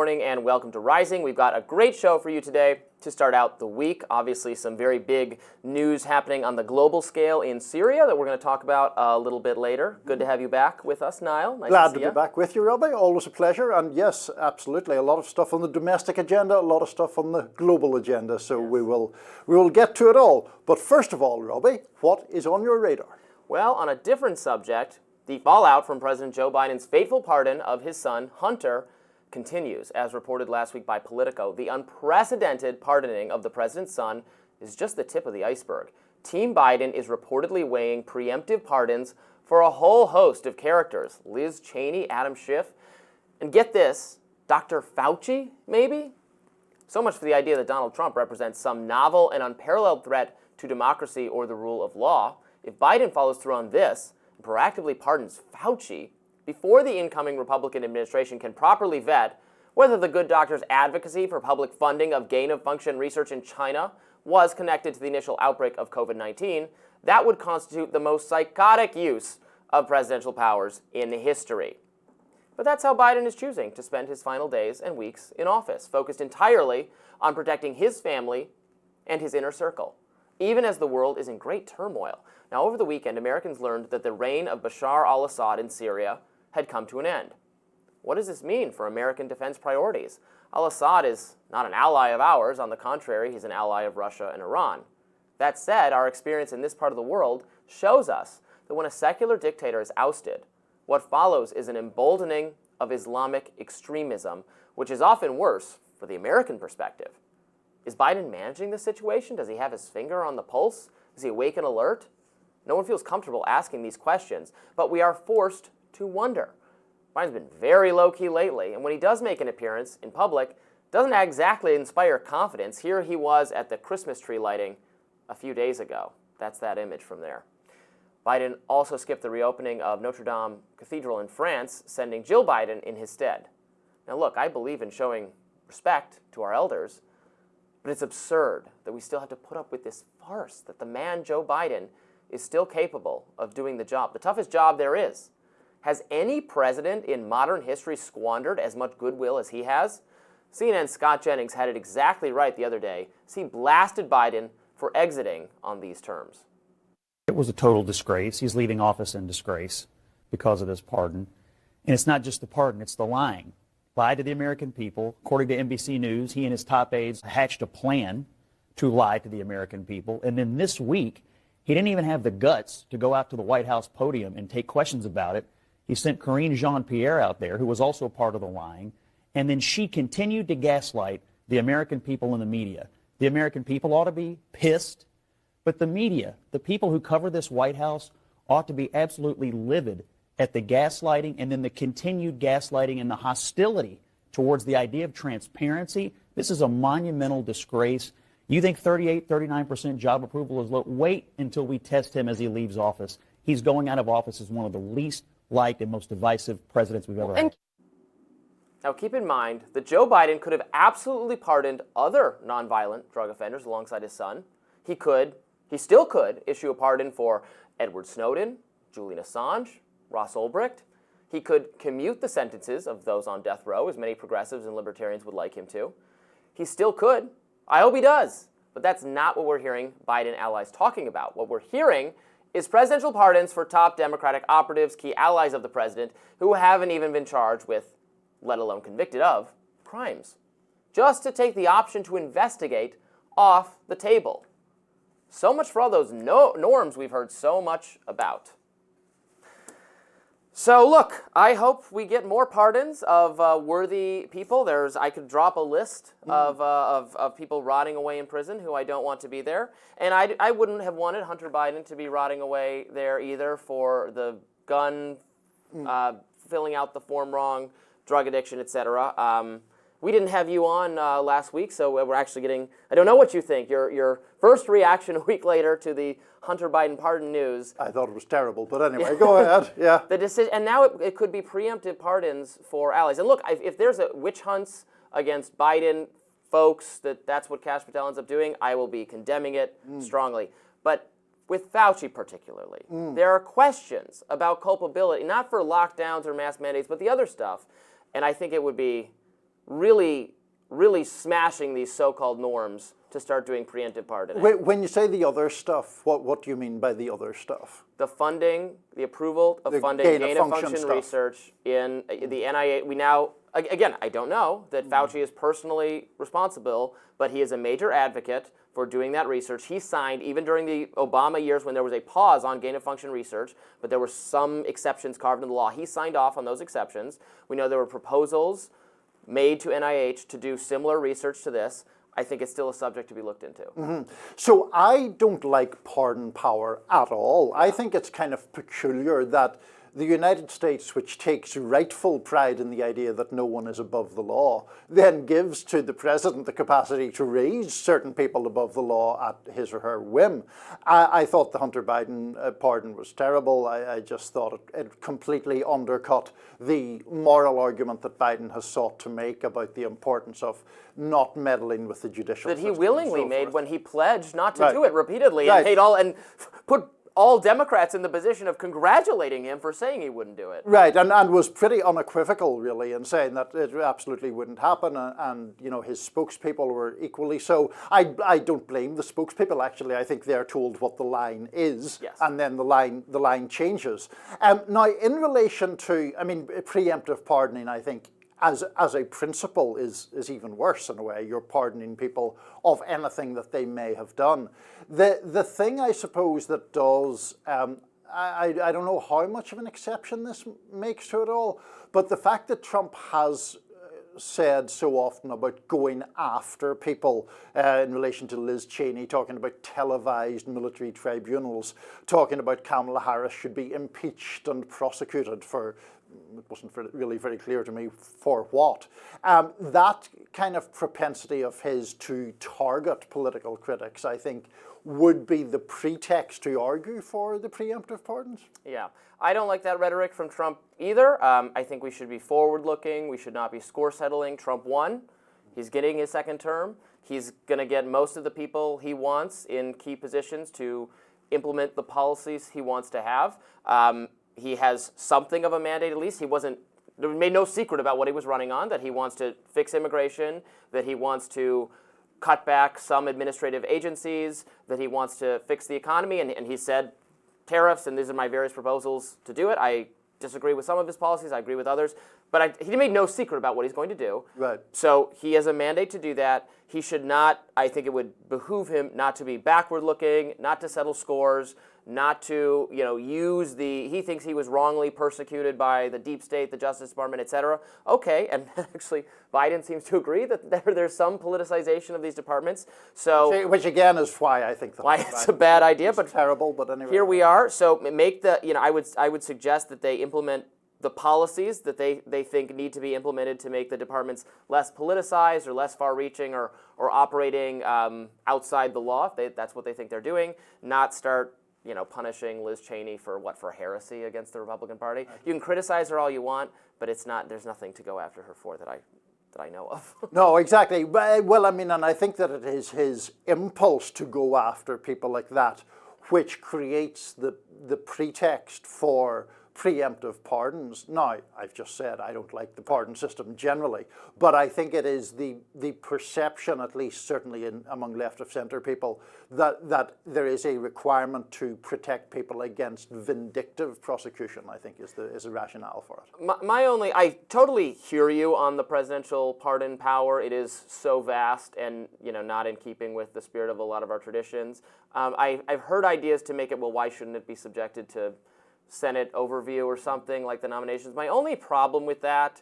morning and welcome to Rising. We've got a great show for you today to start out the week. Obviously, some very big news happening on the global scale in Syria that we're going to talk about a little bit later. Good to have you back with us, Niall. Nice Glad to to see be back with you, Robby. Always a pleasure. And yes, absolutely, a lot of stuff on the domestic agenda, a lot of stuff on the global agenda. So yes, we will get to it all. But first of all, Robby, what is on your radar? Well, on a different subject, the fallout from President Joe Biden's fateful pardon of his son, Hunter, continues. As reported last week by Politico, the unprecedented pardoning of the president's son is just the tip of the iceberg. Team Biden is reportedly weighing preemptive pardons for a whole host of characters. Liz Cheney, Adam Schiff, and get this, Dr. Fauci, maybe? So much for the idea that Donald Trump represents some novel and unparalleled threat to democracy or the rule of law. If Biden follows through on this, proactively pardons Fauci before the incoming Republican administration can properly vet whether the good doctor's advocacy for public funding of gain-of-function research in China was connected to the initial outbreak of COVID-19, that would constitute the most psychotic use of presidential powers in history. But that's how Biden is choosing to spend his final days and weeks in office, focused entirely on protecting his family and his inner circle, even as the world is in great turmoil. Now, over the weekend, Americans learned that the reign of Bashar al-Assad in Syria had come to an end. What does this mean for American defense priorities? Al-Assad is not an ally of ours. On the contrary, he's an ally of Russia and Iran. That said, our experience in this part of the world shows us that when a secular dictator is ousted, what follows is an emboldening of Islamic extremism, which is often worse for the American perspective. Is Biden managing this situation? Does he have his finger on the pulse? Is he awake and alert? No one feels comfortable asking these questions, but we are forced to wonder. Biden's been very low-key lately, and when he does make an appearance in public, doesn't exactly inspire confidence. Here he was at the Christmas tree lighting a few days ago. That's that image from there. Biden also skipped the reopening of Notre Dame Cathedral in France, sending Jill Biden in his stead. Now look, I believe in showing respect to our elders, but it's absurd that we still have to put up with this farce that the man Joe Biden is still capable of doing the job, the toughest job there is. Has any president in modern history squandered as much goodwill as he has? CNN's Scott Jennings had it exactly right the other day as he blasted Biden for exiting on these terms. It was a total disgrace. He's leaving office in disgrace because of this pardon. And it's not just the pardon, it's the lying. Lied to the American people. According to NBC News, he and his top aides hatched a plan to lie to the American people. And then this week, he didn't even have the guts to go out to the White House podium and take questions about it. He sent Karine Jean-Pierre out there, who was also part of the lying, and then she continued to gaslight the American people and the media. The American people ought to be pissed, but the media, the people who cover this White House, ought to be absolutely livid at the gaslighting and then the continued gaslighting and the hostility towards the idea of transparency. This is a monumental disgrace. You think 38, 39% job approval is low? Wait until we test him as he leaves office. He's going out of office as one of the least liked and most divisive presidents we've ever had. Now keep in mind that Joe Biden could have absolutely pardoned other nonviolent drug offenders alongside his son. He still could issue a pardon for Edward Snowden, Julian Assange, Ross Ulbricht. He could commute the sentences of those on death row, as many progressives and libertarians would like him to. He still could. I hope he does. But that's not what we're hearing Biden allies talking about. What we're hearing is presidential pardons for top Democratic operatives, key allies of the president, who haven't even been charged with, let alone convicted of, crimes. Just to take the option to investigate off the table. So much for all those norms we've heard so much about. So look, I hope we get more pardons of worthy people. I could drop a list of people rotting away in prison who I don't want to be there. And I wouldn't have wanted Hunter Biden to be rotting away there either for the gun, filling out the form wrong, drug addiction, etc. We didn't have you on last week, so we're actually getting, I don't know what you think. Your first reaction a week later to the Hunter Biden pardon news. I thought it was terrible, but anyway, go ahead. Yeah. The decision, and now it could be preemptive pardons for allies. And look, if there's a witch hunts against Biden folks, that's what Kash Patel ends up doing, I will be condemning it strongly. But with Fauci particularly, there are questions about culpability, not for lockdowns or mask mandates, but the other stuff. And I think it would be really smashing these so-called norms to start doing preemptive pardoning. When you say the other stuff, what do you mean by the other stuff? The funding, the approval of The funding gain-of-function stuff. research in the NIH. We now, again, I don't know that Fauci is personally responsible, but he is a major advocate for doing that research. He signed, even during the Obama years when there was a pause on gain-of-function research, but there were some exceptions carved into the law. He signed off on those exceptions. We know there were proposals made to NIH to do similar research to this. I think it's still a subject to be looked into. Mm-hmm. So I don't like pardon power at all. I think it's kind of peculiar that the United States, which takes rightful pride in the idea that no one is above the law, then gives to the president the capacity to raise certain people above the law at his or her whim. I thought the Hunter Biden pardon was terrible. I just thought it completely undercut the moral argument that Biden has sought to make about the importance of not meddling with the judicial system. That he and willingly so made forth. when he pledged not to Right. do it repeatedly Right. and paid put all Democrats in the position of congratulating him for saying he wouldn't do it. Right, and was pretty unequivocal, really, in saying that it absolutely wouldn't happen, and you know his spokespeople were equally so. I don't blame the spokespeople. Actually, I think they're told what the line is, Yes. and then the line changes. Now, in relation to, I mean, preemptive pardoning, I think as a principle is even worse in a way. You're pardoning people of anything that they may have done. The thing I suppose that does, I don't know how much of an exception this makes to it all, but the fact that Trump has said so often about going after people in relation to Liz Cheney, talking about televised military tribunals, talking about Kamala Harris should be impeached and prosecuted for, it wasn't really very clear to me for what. That kind of propensity of his to target political critics, I think, would be the pretext to argue for the preemptive pardons. Yeah. I don't like that rhetoric from Trump either. I think we should be forward-looking. We should not be score-settling. Trump won. He's getting his second term. He's going to get most of the people he wants in key positions to implement the policies he wants to have. He has something of a mandate, at least. He made no secret about what he was running on, that he wants to fix immigration, that he wants to cut back some administrative agencies, that he wants to fix the economy, and he said tariffs, and these are my various proposals to do it. I disagree with some of his policies, I agree with others, but he made no secret about what he's going to do. Right. So he has a mandate to do that. He should not, I think it would behoove him not to be backward-looking, not to settle scores, not to, use he thinks he was wrongly persecuted by the deep state, the Justice Department, et cetera. Okay, and actually Biden seems to agree that there's some politicization of these departments. So, which again is why I think why it's a bad idea, but terrible. But anyway, here we are. So make I would suggest that they implement the policies that they think need to be implemented to make the departments less politicized or less far-reaching or operating outside the law. That's what they think they're doing. Not start punishing Liz Cheney for heresy against the Republican Party. You can criticize her all you want, but there's nothing to go after her for that I know of. No, exactly. Well, I mean, and I think that it is his impulse to go after people like that which creates the pretext for preemptive pardons. Now, I've just said I don't like the pardon system generally, but I think it is the perception, at least certainly among left of centre people, that there is a requirement to protect people against vindictive prosecution, I think is the rationale for it. I totally hear you on the presidential pardon power. It is so vast and not in keeping with the spirit of a lot of our traditions. I've heard ideas to make it, well, why shouldn't it be subjected to Senate overview or something like the nominations? My only problem with that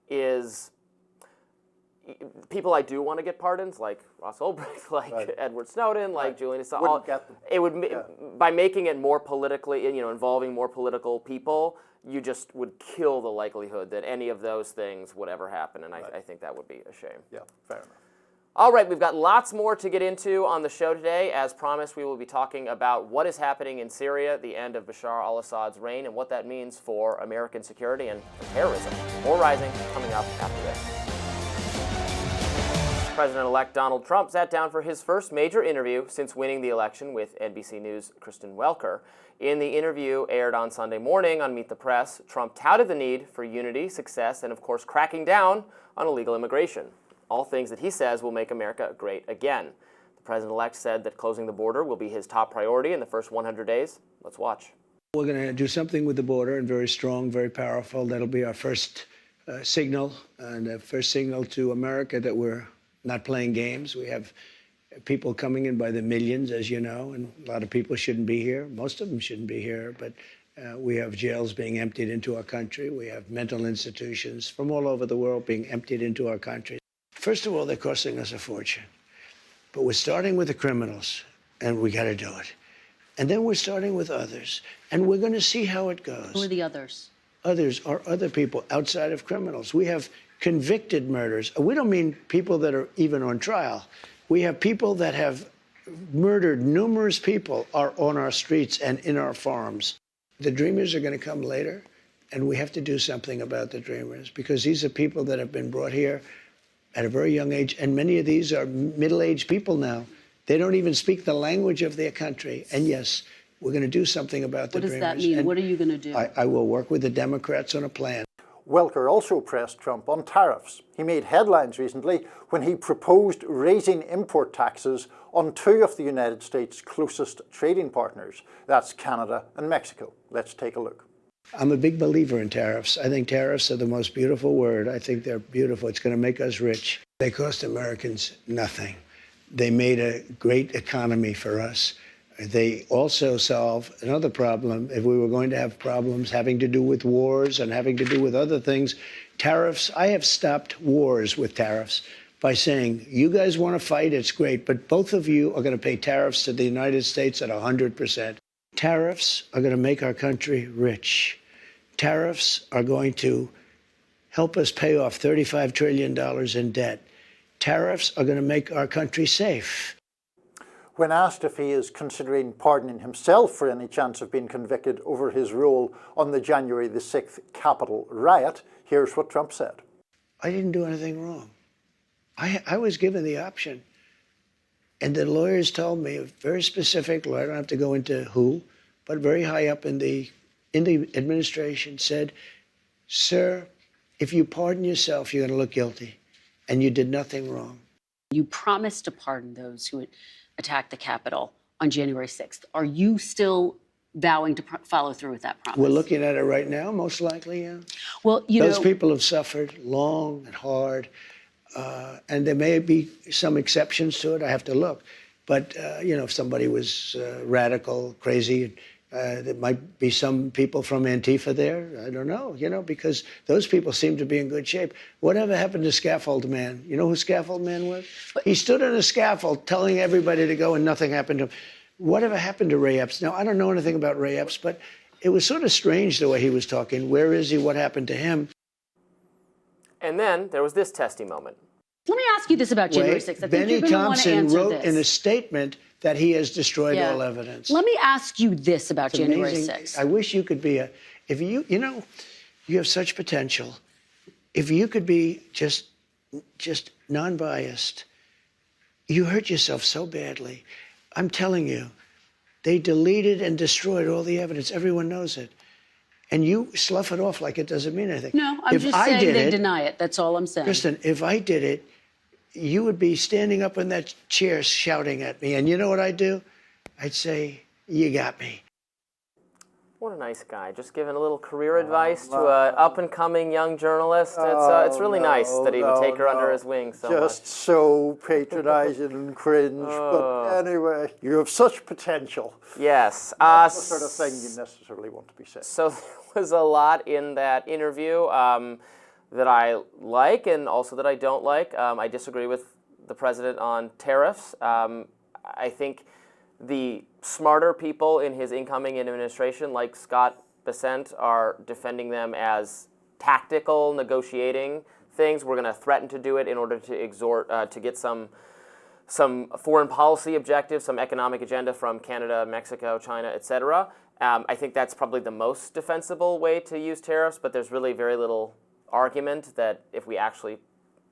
is people I do want to get pardons, like Ross Ulbricht, like right. Edward Snowden, like Julian Assange. Wouldn't get them. It would by making it more politically, involving more political people, you just would kill the likelihood that any of those things would ever happen, and I think that would be a shame. Yeah, fair enough. All right, we've got lots more to get into on the show today. As promised, we will be talking about what is happening in Syria, the end of Bashar al-Assad's reign, and what that means for American security and terrorism. More Rising coming up after this. President-elect Donald Trump sat down for his first major interview since winning the election with NBC News' Kristen Welker. In the interview aired on Sunday morning on Meet the Press, Trump touted the need for unity, success, and of course cracking down on illegal immigration. All things that he says will make America great again. The president-elect said that closing the border will be his top priority in the first 100 days. Let's watch. We're going to do something with the border, and very strong, very powerful. That'll be our first signal, and a first signal to America that we're not playing games. We have people coming in by the millions, as you know, and a lot of people shouldn't be here. Most of them shouldn't be here, but we have jails being emptied into our country. We have mental institutions from all over the world being emptied into our country. First of all, they're costing us a fortune. But we're starting with the criminals, and we got to do it. And then we're starting with others, and we're going to see how it goes. Who are the others? Others are other people outside of criminals. We have convicted murders. We don't mean people that are even on trial. We have people that have murdered numerous people are on our streets and in our farms. The dreamers are going to come later, and we have to do something about the dreamers, because these are people that have been brought here at a very young age, and many of these are middle-aged people now. They don't even speak the language of their country. And yes, we're going to do something about the dreamers. What does that mean? And what are you going to do? I will work with the Democrats on a plan. Welker also pressed Trump on tariffs. He made headlines recently when he proposed raising import taxes on two of the United States' closest trading partners. That's Canada and Mexico. Let's take a look. I'm a big believer in tariffs. I think tariffs are the most beautiful word. I think they're beautiful. It's going to make us rich. They cost Americans nothing. They made a great economy for us. They also solve another problem. If we were going to have problems having to do with wars and having to do with other things, tariffs, I have stopped wars with tariffs by saying, you guys want to fight, it's great, but both of you are going to pay tariffs to the United States at 100%. Tariffs are going to make our country rich. Tariffs are going to help us pay off $35 trillion in debt. Tariffs are going to make our country safe. When asked if he is considering pardoning himself for any chance of being convicted over his role on the January the 6th Capitol riot, here's what Trump said. I didn't do anything wrong. I was given the option. And the lawyers told me, a very specific lawyer, I don't have to go into who, but very high up in the administration said, sir, if you pardon yourself, you're going to look guilty. And you did nothing wrong. You promised to pardon those who attacked the Capitol on January 6th. Are you still vowing to follow through with that promise? We're looking at it right now, most likely, yeah. Well, Those people have suffered long and hard, and there may be some exceptions to it. I have to look. But, if somebody was radical, crazy, there might be some people from Antifa there. I don't know, because those people seem to be in good shape. Whatever happened to Scaffold Man? You know who Scaffold Man was? He stood on a scaffold telling everybody to go and nothing happened to him. Whatever happened to Ray Epps? Now, I don't know anything about Ray Epps, but it was sort of strange the way he was talking. Where is he? What happened to him? And then there was this testy moment. Let me ask you this about January 6th. I think Benny you're going to want to Thompson answer wrote this. in a statement that he has destroyed all evidence. Let me ask you this about January 6th. I wish you could be you have such potential. If you could be just non-biased, you hurt yourself so badly. I'm telling you, they deleted and destroyed all the evidence. Everyone knows it. And you slough it off like it doesn't mean anything. No, I'm just saying they deny it. That's all I'm saying. Kristen, if I did it, you would be standing up in that chair shouting at me. And you know what I'd do? I'd say, you got me. What a nice guy. Just giving a little career advice to an up-and-coming young journalist. It's really nice that he would take her under his wing so Just much. So patronizing and cringe. But anyway, you have such potential. Yes. Not the sort of thing you necessarily want to be saying. So there was a lot in that interview that I like and also that I don't like. I disagree with the president on tariffs. I think the smarter people in his incoming administration, like Scott Bessent, are defending them as tactical negotiating things. We're going to threaten to do it in order to exhort, to get some foreign policy objectives, some economic agenda from Canada, Mexico, China, etc. I think that's probably the most defensible way to use tariffs, but there's really very little argument that if we actually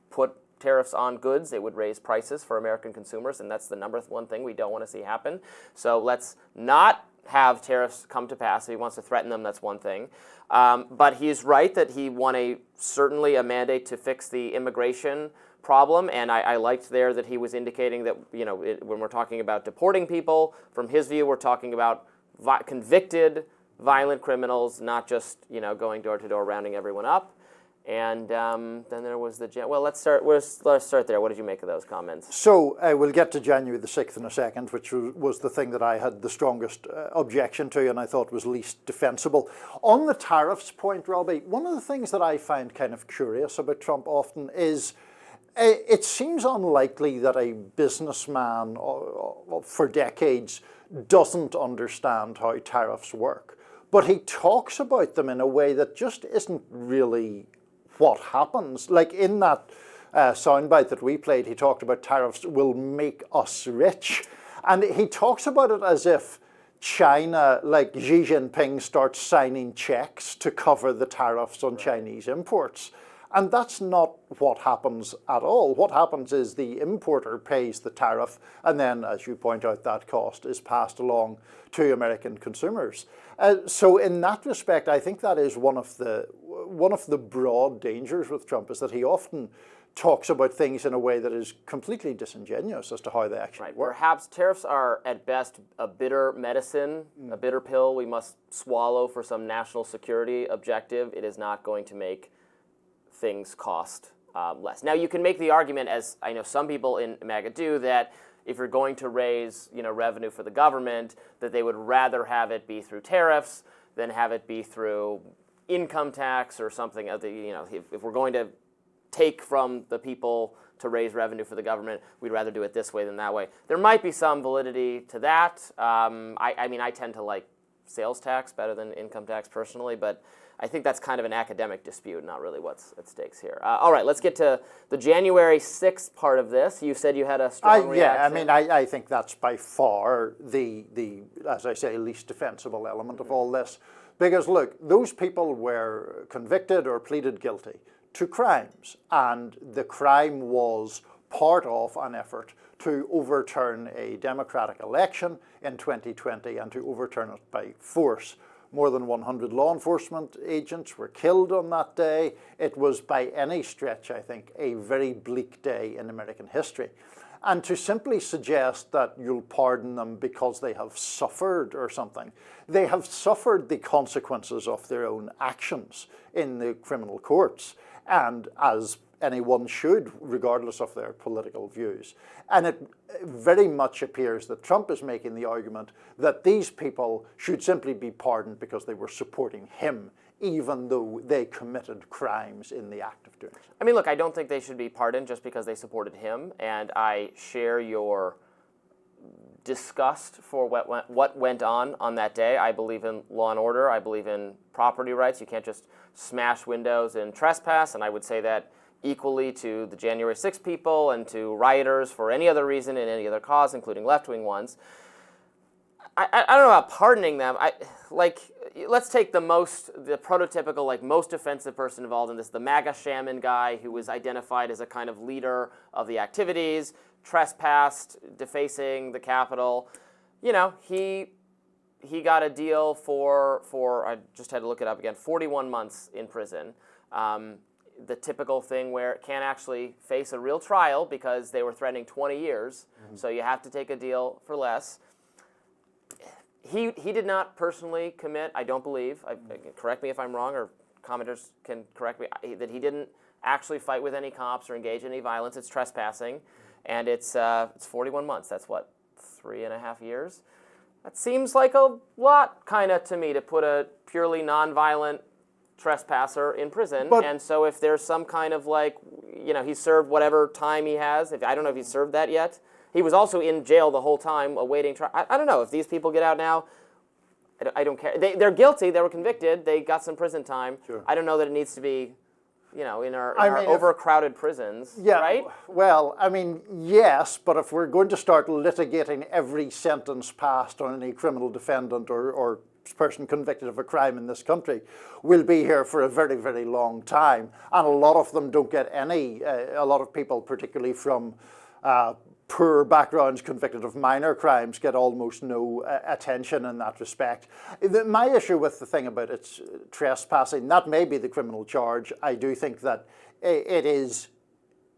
put tariffs on goods, it would raise prices for American consumers, and that's the number one thing we don't want to see happen. So let's not have tariffs come to pass. If he wants to threaten them, that's one thing. But he's right that he won certainly a mandate to fix the immigration problem, and I liked there that he was indicating that, when we're talking about deporting people, from his view, we're talking about convicted violent criminals, not just, going door to door, rounding everyone up. And then there was let's start there. What did you make of those comments? So we'll get to January the 6th in a second, which was the thing that I had the strongest objection to and I thought was least defensible. On the tariffs point, Robbie, one of the things that I find kind of curious about Trump often is it seems unlikely that a businessman for decades doesn't understand how tariffs work. But he talks about them in a way that just isn't really what happens. Like in that soundbite that we played, he talked about tariffs will make us rich. And he talks about it as if China, like Xi Jinping, starts signing checks to cover the tariffs on Chinese imports. And that's not what happens at all. What happens is the importer pays the tariff, and then, as you point out, that cost is passed along to American consumers. So in that respect, I think that is one of the broad dangers with Trump, is that he often talks about things in a way that is completely disingenuous as to how they actually work. Perhaps tariffs are at best a bitter medicine, a bitter pill we must swallow for some national security objective. It is not going to make things cost less. Now, you can make the argument, as I know some people in MAGA do, that if you're going to raise revenue for the government, that they would rather have it be through tariffs than have it be through income tax or something. If we're going to take from the people to raise revenue for the government, we'd rather do it this way than that way. There might be some validity to that. I tend to like sales tax better than income tax personally, but I think that's kind of an academic dispute, not really what's at stakes here. All right, let's get to the January 6th part of this. You said you had a strong reaction. I think that's by far the as I say, least defensible element of all this. Because look, those people were convicted or pleaded guilty to crimes, and the crime was part of an effort to overturn a democratic election in 2020 and to overturn it by force. More than 100 law enforcement agents were killed on that day. It was, by any stretch, I think, a very bleak day in American history. And to simply suggest that you'll pardon them because they have suffered or something, they have suffered the consequences of their own actions in the criminal courts, and as anyone should, regardless of their political views. And it very much appears that Trump is making the argument that these people should simply be pardoned because they were supporting him, even though they committed crimes in the act of doing so. Look, I don't think they should be pardoned just because they supported him, and I share your disgust for what went on that day. I believe in law and order. I believe in property rights. You can't just smash windows and trespass, and I would say that equally to the January 6th people and to rioters for any other reason and any other cause, including left-wing ones. I don't know about pardoning them. Let's take the prototypical, most offensive person involved in this, the MAGA shaman guy who was identified as a kind of leader of the activities, trespassed, defacing the Capitol. He got a deal for I just had to look it up again, 41 months in prison. The typical thing where it can't actually face a real trial because they were threatening 20 years, so you have to take a deal for less. He did not personally commit, I don't believe, correct me if I'm wrong, or commenters can correct me, that he didn't actually fight with any cops or engage in any violence. It's trespassing, and it's 41 months. That's what, 3.5 years? That seems like a lot, kind of, to me, to put a purely nonviolent trespasser in prison. And so if there's some kind of he served whatever time he has, I don't know if he's served that yet. He was also in jail the whole time awaiting trial. I don't know if these people get out now. I don't care. They're guilty. They were convicted. They got some prison time. Sure. I don't know that it needs to be, in our overcrowded prisons. Yeah. Right. Well, yes, but if we're going to start litigating every sentence passed on any criminal defendant or person convicted of a crime in this country will be here for a very, very long time. And a lot of them don't get any, a lot of people, particularly from poor backgrounds convicted of minor crimes, get almost no attention in that respect. My issue with the thing about it's trespassing, that may be the criminal charge. I do think that it is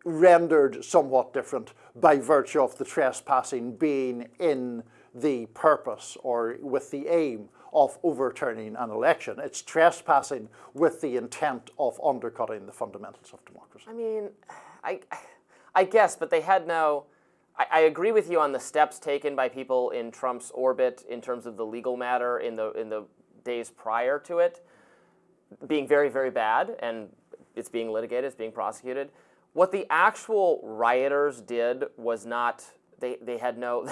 rendered somewhat different by virtue of the trespassing being in the purpose or with the aim of overturning an election. It's trespassing with the intent of undercutting the fundamentals of democracy. I mean, I guess, but they had no... I agree with you on the steps taken by people in Trump's orbit in terms of the legal matter in the days prior to it being very, very bad, and it's being litigated, it's being prosecuted. What the actual rioters did was not, they had no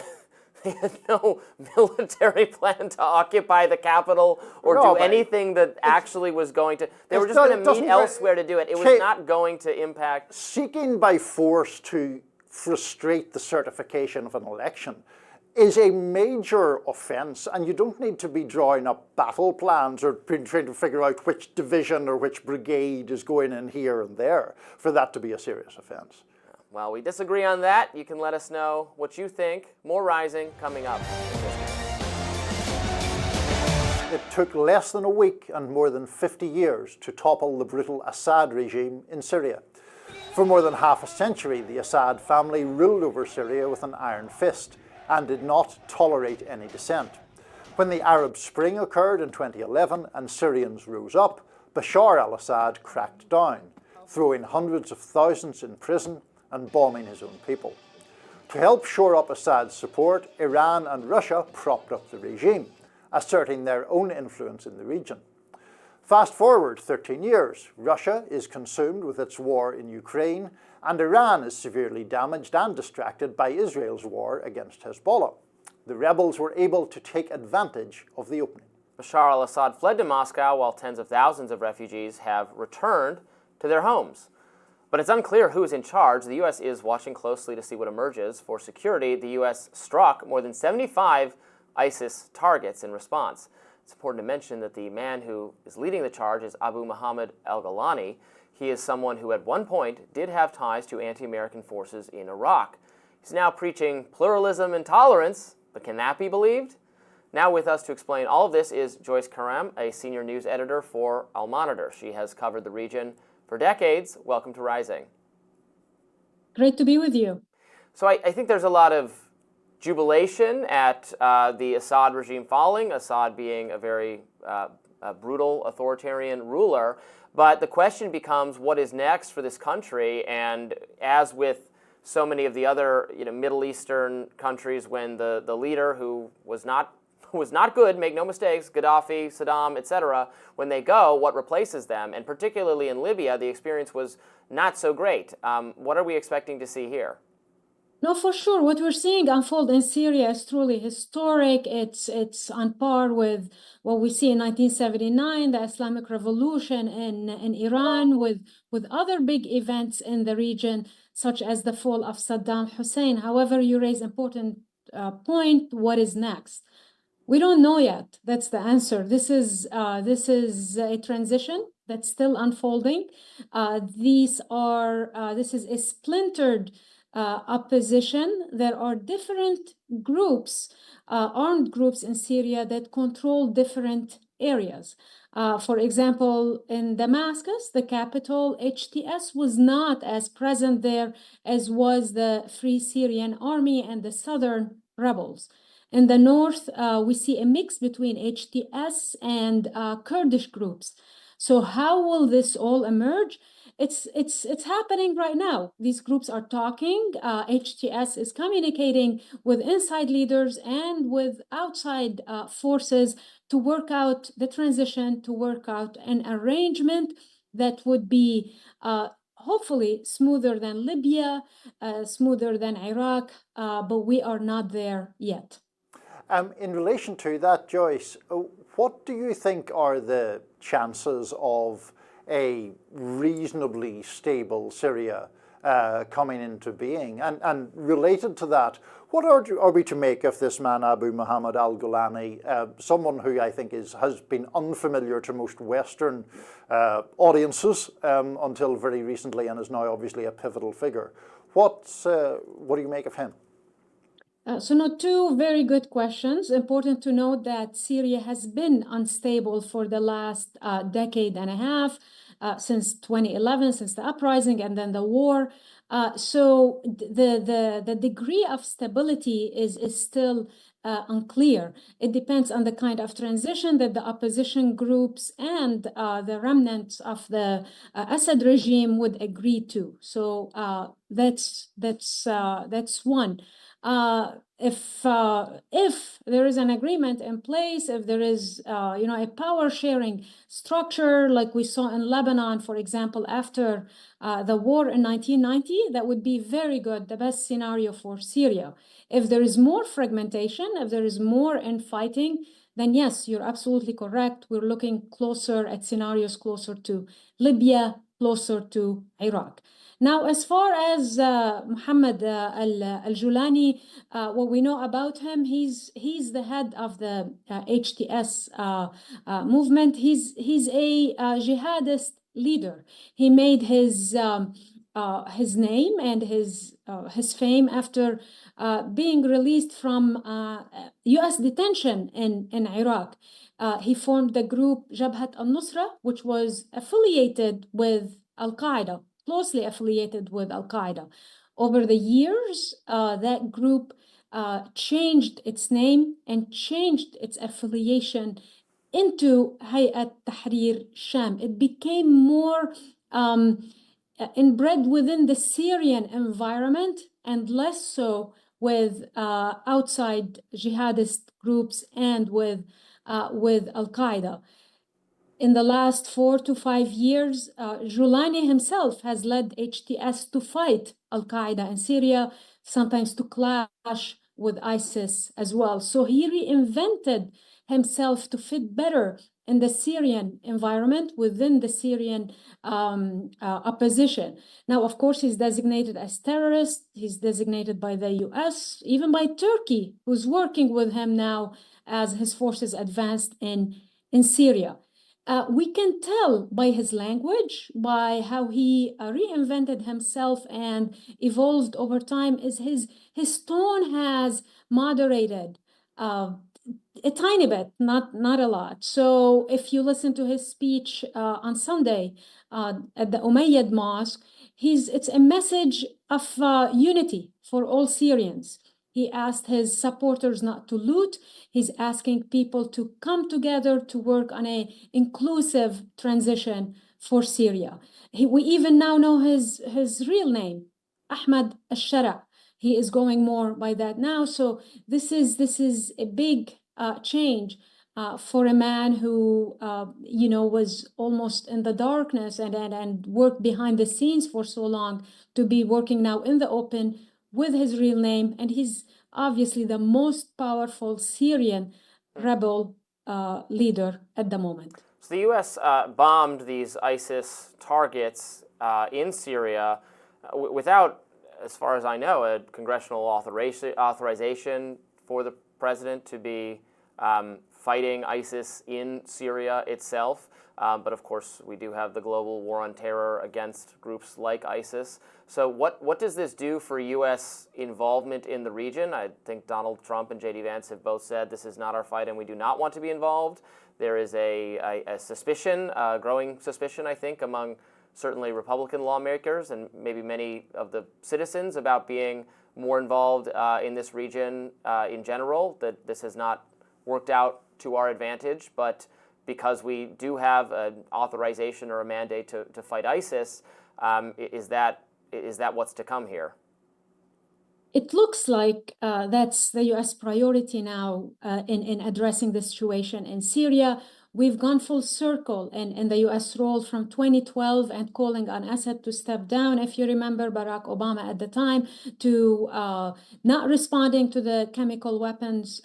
they had no military plan to occupy the Capitol or do anything that actually was going to, they were just going to meet elsewhere to do it. It was not going to impact. Seeking by force to frustrate the certification of an election is a major offence, and you don't need to be drawing up battle plans or trying to figure out which division or which brigade is going in here and there for that to be a serious offence. Well, we disagree on that. You can let us know what you think. More Rising coming up. It took less than a week and more than 50 years to topple the brutal Assad regime in Syria. For more than half a century, the Assad family ruled over Syria with an iron fist and did not tolerate any dissent. When the Arab Spring occurred in 2011 and Syrians rose up, Bashar al-Assad cracked down, throwing hundreds of thousands in prison and bombing his own people. To help shore up Assad's support, Iran and Russia propped up the regime, asserting their own influence in the region. Fast forward 13 years, Russia is consumed with its war in Ukraine, and Iran is severely damaged and distracted by Israel's war against Hezbollah. The rebels were able to take advantage of the opening. Bashar al-Assad fled to Moscow while tens of thousands of refugees have returned to their homes. But it's unclear who is in charge. The U.S. is watching closely to see what emerges. For security, the U.S. struck more than 75 ISIS targets in response. It's important to mention that the man who is leading the charge is Abu Muhammad al-Ghalani. He is someone who at one point did have ties to anti-American forces in Iraq. He's now preaching pluralism and tolerance, but can that be believed? Now with us to explain all of this is Joyce Karam, a senior news editor for Al Monitor. She has covered the region for decades. Welcome to Rising. Great to be with you. So I think there's a lot of jubilation at the Assad regime falling, Assad being a very brutal authoritarian ruler. But the question becomes, what is next for this country? And as with so many of the other Middle Eastern countries, when the leader who was not good, make no mistakes, Gaddafi, Saddam, etc., when they go, what replaces them? And particularly in Libya, the experience was not so great. What are we expecting to see here? No, for sure. What we're seeing unfold in Syria is truly historic. It's on par with what we see in 1979, the Islamic Revolution in Iran, with other big events in the region, such as the fall of Saddam Hussein. However, you raise an important point. What is next? We don't know yet. That's the answer. This is a transition that's still unfolding. This is a splintered opposition. There are different groups, armed groups in Syria that control different areas. For example, in Damascus, the capital, HTS was not as present there as was the Free Syrian Army and the southern rebels. In the north, we see a mix between HTS and Kurdish groups. So how will this all emerge? It's happening right now. These groups are talking. HTS is communicating with inside leaders and with outside forces to work out the transition, to work out an arrangement that would be hopefully smoother than Libya, smoother than Iraq, but we are not there yet. In relation to that, Joyce, what do you think are the chances of a reasonably stable Syria coming into being. And related to that, what are we to make of this man, Abu Muhammad al-Golani, someone who I think has been unfamiliar to most Western audiences until very recently, and is now obviously a pivotal figure? What do you make of him? Two very good questions. Important to note that Syria has been unstable for the last decade and a half, since 2011, since the uprising and then the war. So the degree of stability is still unclear. It depends on the kind of transition that the opposition groups and the remnants of the Assad regime would agree to. So that's one. If there is an agreement in place, if there is a power sharing structure like we saw in Lebanon, for example, after the war in 1990, that would be very good, the best scenario for Syria. If there is more fragmentation, if there is more infighting, then yes, you're absolutely correct. We're looking closer at scenarios closer to Libya, closer to Iraq. Now, as far as Muhammad al-Julani, what we know about him, he's the head of the HTS movement. He's a jihadist leader. He made his name and his fame after being released from U.S. detention in Iraq. He formed the group Jabhat al-Nusra, which was affiliated with Al-Qaeda, closely affiliated with Al-Qaeda. Over the years, that group changed its name and changed its affiliation into Hayat Tahrir Sham. It became more inbred within the Syrian environment and less so with outside jihadist groups and with Al-Qaeda. In the last 4 to 5 years, Julani himself has led HTS to fight Al-Qaeda in Syria, sometimes to clash with ISIS as well. So he reinvented himself to fit better in the Syrian environment within the Syrian opposition. Now, of course, he's designated as terrorist. He's designated by the US, even by Turkey, who's working with him now as his forces advanced in Syria. We can tell by his language, by how he reinvented himself and evolved over time, is his tone has moderated a tiny bit, not a lot. So if you listen to his speech on Sunday at the Umayyad Mosque, it's a message of unity for all Syrians. He asked his supporters not to loot. He's asking people to come together to work on an inclusive transition for Syria. We even now know his real name, Ahmad al-Shara. He is going more by that now. So this is a big change for a man who was almost in the darkness and worked behind the scenes for so long, to be working now in the open with his real name. And he's obviously the most powerful Syrian rebel leader at the moment. So the U.S. bombed these ISIS targets in Syria without, as far as I know, a congressional authorization for the president to be fighting ISIS in Syria itself. But of course, we do have the global war on terror against groups like ISIS. So what does this do for U.S. involvement in the region? I think Donald Trump and J.D. Vance have both said this is not our fight and we do not want to be involved. There is a suspicion, a growing suspicion, I think, among certainly Republican lawmakers and maybe many of the citizens about being more involved in this region in general, that this has not worked out to our advantage. But because we do have an authorization or a mandate to fight ISIS, is that what's to come here? It looks like that's the U.S. priority now in addressing the situation in Syria. We've gone full circle in the U.S. role from 2012 and calling on Assad to step down. If you remember, Barack Obama at the time, to not responding to the chemical weapons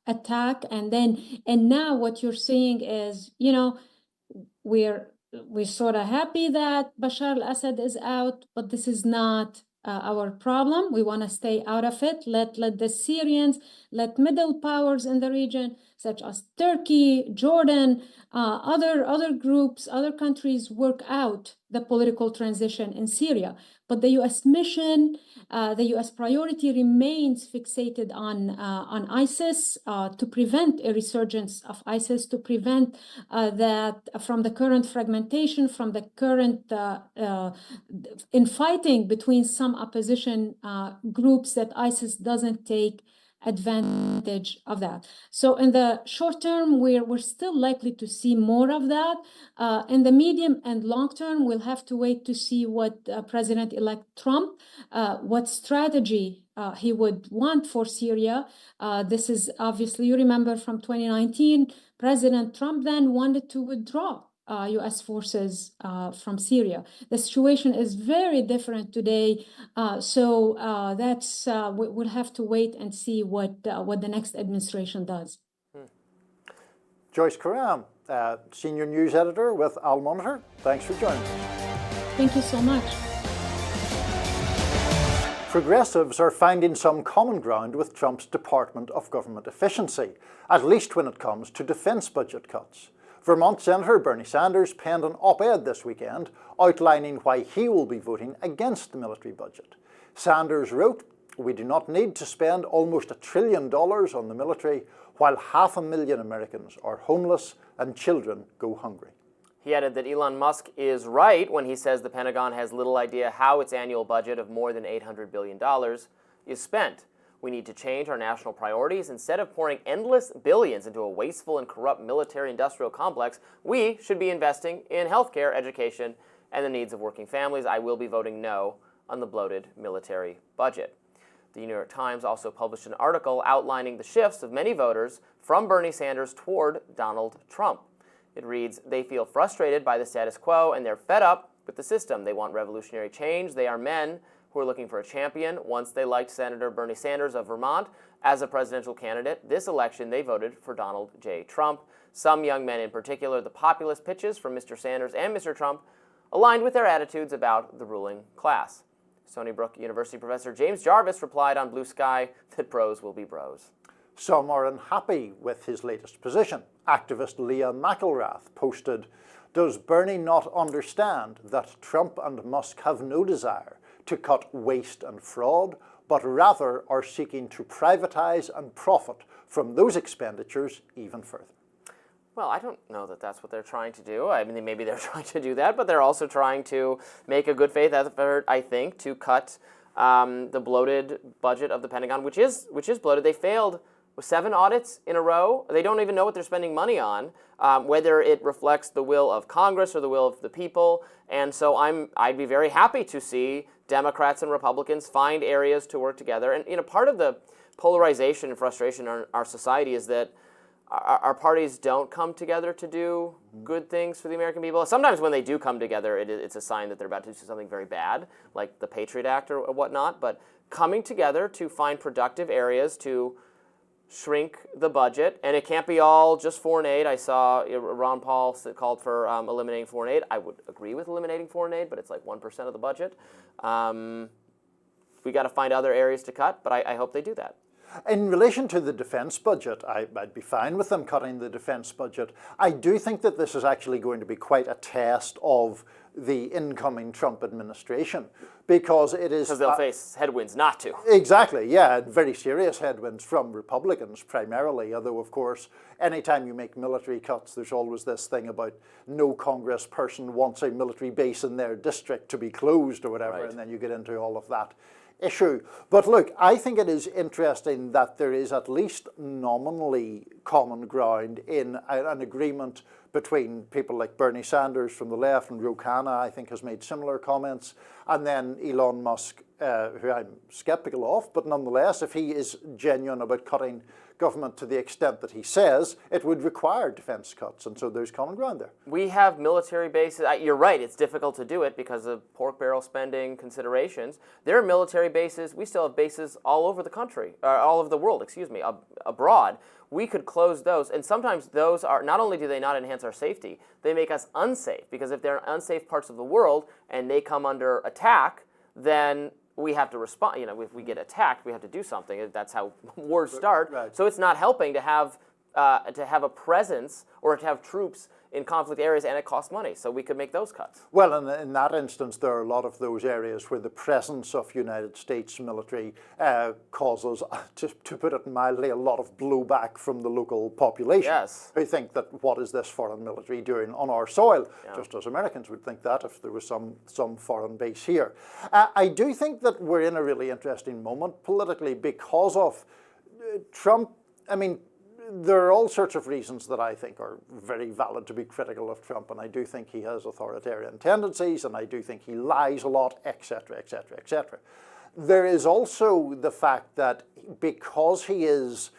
attack. And now what you're seeing is, we're we're sort of happy that Bashar al-Assad is out, but this is not our problem. We want to stay out of it. Let the Syrians, let middle powers in the region, such as Turkey, Jordan, other groups, other countries work out the political transition in Syria. But the U.S. mission, the U.S. priority remains fixated on ISIS to prevent a resurgence of ISIS, to prevent that from the current fragmentation, from the current infighting between some opposition groups, that ISIS doesn't take advantage of that. So in the short term, we're still likely to see more of that. In the medium and long term, we'll have to wait to see what President-elect Trump, what strategy he would want for Syria. This is obviously, you remember from 2019, President Trump then wanted to withdraw U.S. forces from Syria. The situation is very different today, so that's we'll have to wait and see what the next administration does. Joyce Karam, Senior News Editor with Al Monitor. Thanks for joining us. Thank you so much. Progressives are finding some common ground with Trump's Department of Government Efficiency, at least when it comes to defense budget cuts. Vermont Senator Bernie Sanders penned an op-ed this weekend outlining why he will be voting against the military budget. Sanders wrote, "We do not need to spend almost $1 trillion on the military while 500,000 Americans are homeless and children go hungry." He added that Elon Musk is right when he says the Pentagon has little idea how its annual budget of more than $800 billion is spent. We need to change our national priorities. Instead of pouring endless billions into a wasteful and corrupt military-industrial complex, we should be investing in healthcare, education, and the needs of working families. I will be voting no on the bloated military budget. The New York Times also published an article outlining the shifts of many voters from Bernie Sanders toward Donald Trump. It reads, "They feel frustrated by the status quo and they're fed up with the system. They want revolutionary change. They are men who are looking for a champion. Once they liked Senator Bernie Sanders of Vermont as a presidential candidate, this election they voted for Donald J. Trump. Some young men in particular, the populist pitches from Mr. Sanders and Mr. Trump aligned with their attitudes about the ruling class." Stony Brook University professor James Jarvis replied on Blue Sky that bros will be bros. Some are unhappy with his latest position. Activist Leah McElrath posted, "Does Bernie not understand that Trump and Musk have no desire to cut waste and fraud, but rather are seeking to privatize and profit from those expenditures even further?" Well, I don't know that that's what they're trying to do. I mean, maybe they're trying to do that, but they're also trying to make a good faith effort, I think, to cut the bloated budget of the Pentagon, which is bloated. They failed with 7 audits in a row. They don't even know what they're spending money on, whether it reflects the will of Congress or the will of the people. And so I'd be very happy to see Democrats and Republicans find areas to work together. And part of the polarization and frustration in our society is that our parties don't come together to do good things for the American people. Sometimes when they do come together, it's a sign that they're about to do something very bad, like the Patriot Act or whatnot. But coming together to find productive areas to shrink the budget, and it can't be all just foreign aid. I saw Ron Paul called for eliminating foreign aid. I would agree with eliminating foreign aid, but it's like 1% of the budget. We got to find other areas to cut, but I hope they do that. In relation to the defense budget, I'd be fine with them cutting the defense budget. I do think that this is actually going to be quite a test of the incoming Trump administration, because it is... Because they'll face headwinds not to. Exactly, yeah, very serious headwinds from Republicans primarily, although of course anytime you make military cuts there's always this thing about no Congress person wants a military base in their district to be closed or whatever, Right. and then you get into all of that issue. But look, I think it is interesting that there is at least nominally common ground in an agreement between people like Bernie Sanders from the left, and Ro Khanna, I think, has made similar comments, and then Elon Musk, who I'm skeptical of, but nonetheless, if he is genuine about cutting government to the extent that he says, it would require defense cuts, and so there's common ground there. We have military bases. You're right, it's difficult to do it because of pork barrel spending considerations. There are military bases. We still have bases all over the country, all over the world, abroad. We could close those, and sometimes those are, not only do they not enhance enhance our safety. They make us unsafe, because if they're in unsafe parts of the world and they come under attack, then we have to respond. If we get attacked, we have to do something. That's how wars start. Right. So it's not helping to have a presence or to have troops in conflict areas, and it costs money. So we could make those cuts. Well, in that instance, there are a lot of those areas where the presence of United States military causes, to put it mildly, a lot of blowback from the local population. Yes. Who think that, what is this foreign military doing on our soil? Yeah. Just as Americans would think that if there was some foreign base here. I do think that we're in a really interesting moment politically because of Trump. I mean, there are all sorts of reasons that I think are very valid to be critical of Trump, and I do think he has authoritarian tendencies, and I do think he lies a lot, etc., etc., etc. There is also the fact that because he is,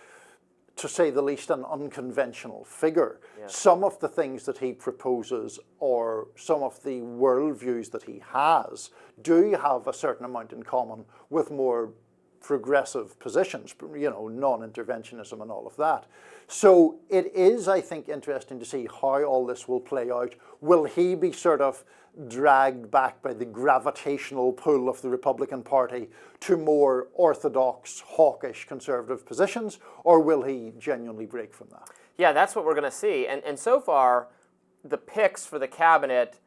to say the least, an unconventional figure, some of the things that he proposes or some of the worldviews that he has do have a certain amount in common with more progressive positions, non-interventionism and all of that. So it is, I think, interesting to see how all this will play out. Will he be sort of dragged back by the gravitational pull of the Republican Party to more orthodox, hawkish, conservative positions, or will he genuinely break from that? Yeah, that's what we're going to see. And so far, the picks for the cabinet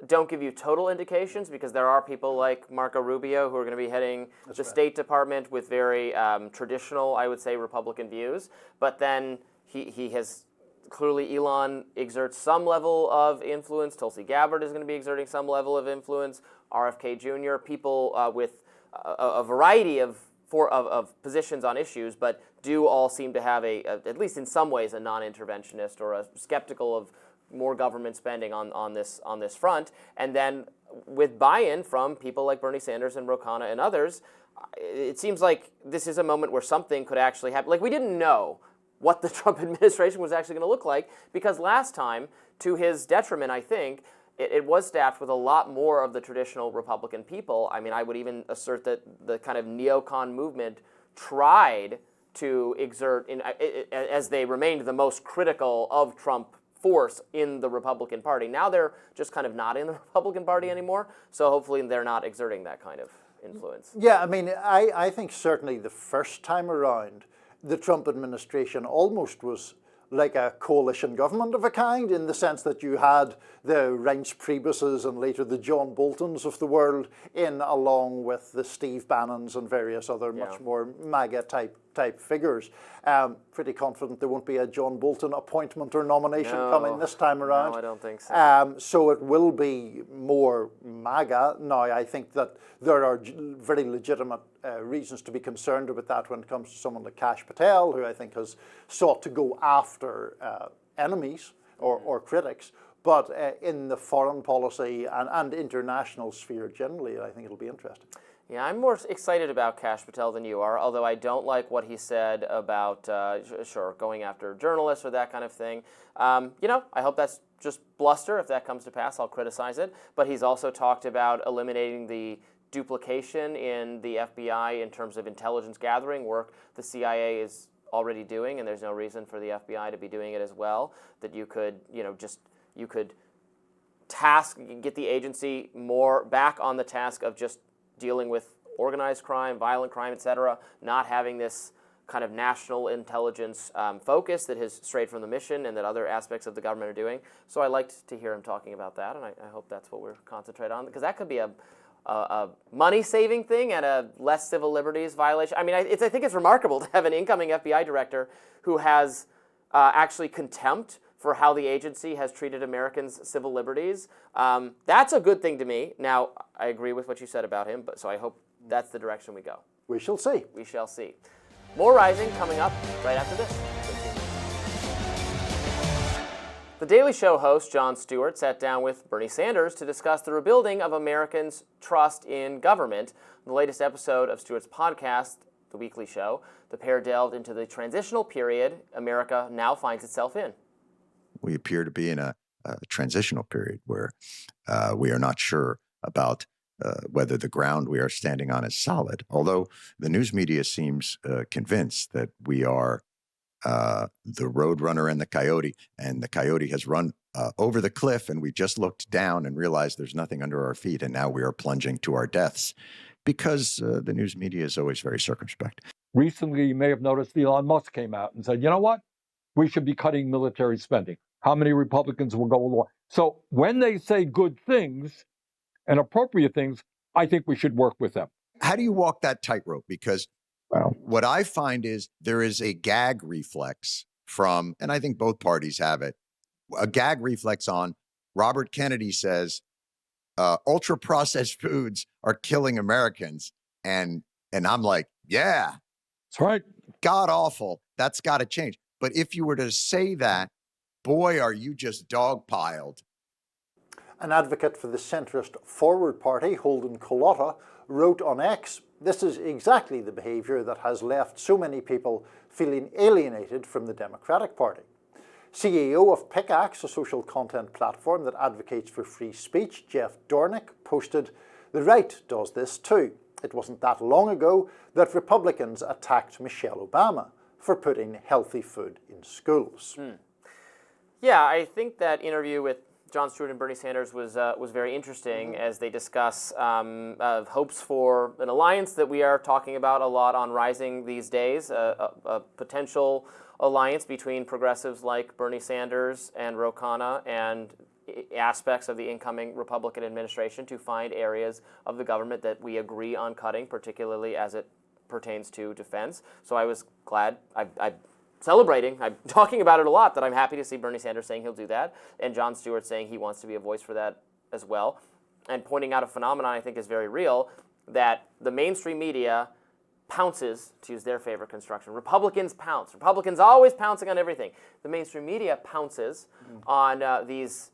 don't give you total indications, because there are people like Marco Rubio who are going to be heading the State Department with very traditional, I would say, Republican views. But then he has clearly, Elon exerts some level of influence. Tulsi Gabbard is going to be exerting some level of influence. RFK Jr., people with a variety of positions on issues, but do all seem to have at least in some ways, a non-interventionist or a skeptical of more government spending on this front. And then with buy-in from people like Bernie Sanders and Ro Khanna and others, it seems like this is a moment where something could actually happen. Like, we didn't know what the Trump administration was actually going to look like, because last time, to his detriment, I think, it was staffed with a lot more of the traditional Republican people. I mean, I would even assert that the kind of neocon movement tried to exert, as they remained the most critical of Trump force in the Republican Party. Now they're just kind of not in the Republican Party anymore, so hopefully they're not exerting that kind of influence. Yeah, I mean, I think certainly the first time around, the Trump administration almost was like a coalition government of a kind, in the sense that you had the Reince Priebus's and later the John Boltons of the world in, along with the Steve Bannons and various other much more MAGA type figures. Pretty confident there won't be a John Bolton appointment or nomination coming this time around. No, I don't think so. So it will be more MAGA. Now, I think that there are very legitimate reasons to be concerned about that when it comes to someone like Kash Patel, who I think has sought to go after enemies or critics. But in the foreign policy and international sphere generally, I think it'll be interesting. Yeah, I'm more excited about Kash Patel than you are, although I don't like what he said about, going after journalists or that kind of thing. I hope that's just bluster. If that comes to pass, I'll criticize it. But he's also talked about eliminating the duplication in the FBI in terms of intelligence gathering work the CIA is already doing, and there's no reason for the FBI to be doing it as well. That you could, you could get the agency more back on the task of just dealing with organized crime, violent crime, etc., not having this kind of national intelligence focus that has strayed from the mission and that other aspects of the government are doing. So I liked to hear him talking about that, and I hope that's what we're concentrating on, because that could be a money-saving thing and a less civil liberties violation. I mean, I think it's remarkable to have an incoming FBI director who has actually contempt for how the agency has treated Americans' civil liberties. That's a good thing to me. Now, I agree with what you said about him, so I hope that's the direction we go. We shall see. We shall see. More Rising coming up right after this. The Daily Show host, Jon Stewart, sat down with Bernie Sanders to discuss the rebuilding of Americans' trust in government. In the latest episode of Stewart's podcast, The Weekly Show, the pair delved into the transitional period America now finds itself in. We appear to be in a transitional period where we are not sure about whether the ground we are standing on is solid, although the news media seems convinced that we are the roadrunner and the coyote has run over the cliff, and we just looked down and realized there's nothing under our feet, and now we are plunging to our deaths because the news media is always very circumspect. Recently, you may have noticed Elon Musk came out and said, you know what? We should be cutting military spending. How many Republicans will go along? So when they say good things and appropriate things, I think we should work with them. How do you walk that tightrope? Because what I find is there is a gag reflex from, and I think both parties have it, a gag reflex on Robert Kennedy says, ultra processed foods are killing Americans. And I'm like, yeah, that's right. God awful. That's got to change. But if you were to say that, boy, are you just dogpiled. An advocate for the centrist Forward Party, Holden Cullota, wrote on X, "This is exactly the behaviour that has left so many people feeling alienated from the Democratic Party." CEO of Pickaxe, a social content platform that advocates for free speech, Jeff Dornick, posted, "The right does this too. It wasn't that long ago that Republicans attacked Michelle Obama for putting healthy food in schools." Yeah, I think that interview with Jon Stewart and Bernie Sanders was very interesting as they discuss hopes for an alliance that we are talking about a lot on Rising these days, a potential alliance between progressives like Bernie Sanders and Ro Khanna and aspects of the incoming Republican administration to find areas of the government that we agree on cutting, particularly as it pertains to defense. So I was glad. I'm celebrating. I'm talking about it a lot, that I'm happy to see Bernie Sanders saying he'll do that, and Jon Stewart saying he wants to be a voice for that as well, and pointing out a phenomenon I think is very real, that the mainstream media pounces, to use their favorite construction. Republicans pounce. Republicans always pouncing on everything. The mainstream media pounces on these,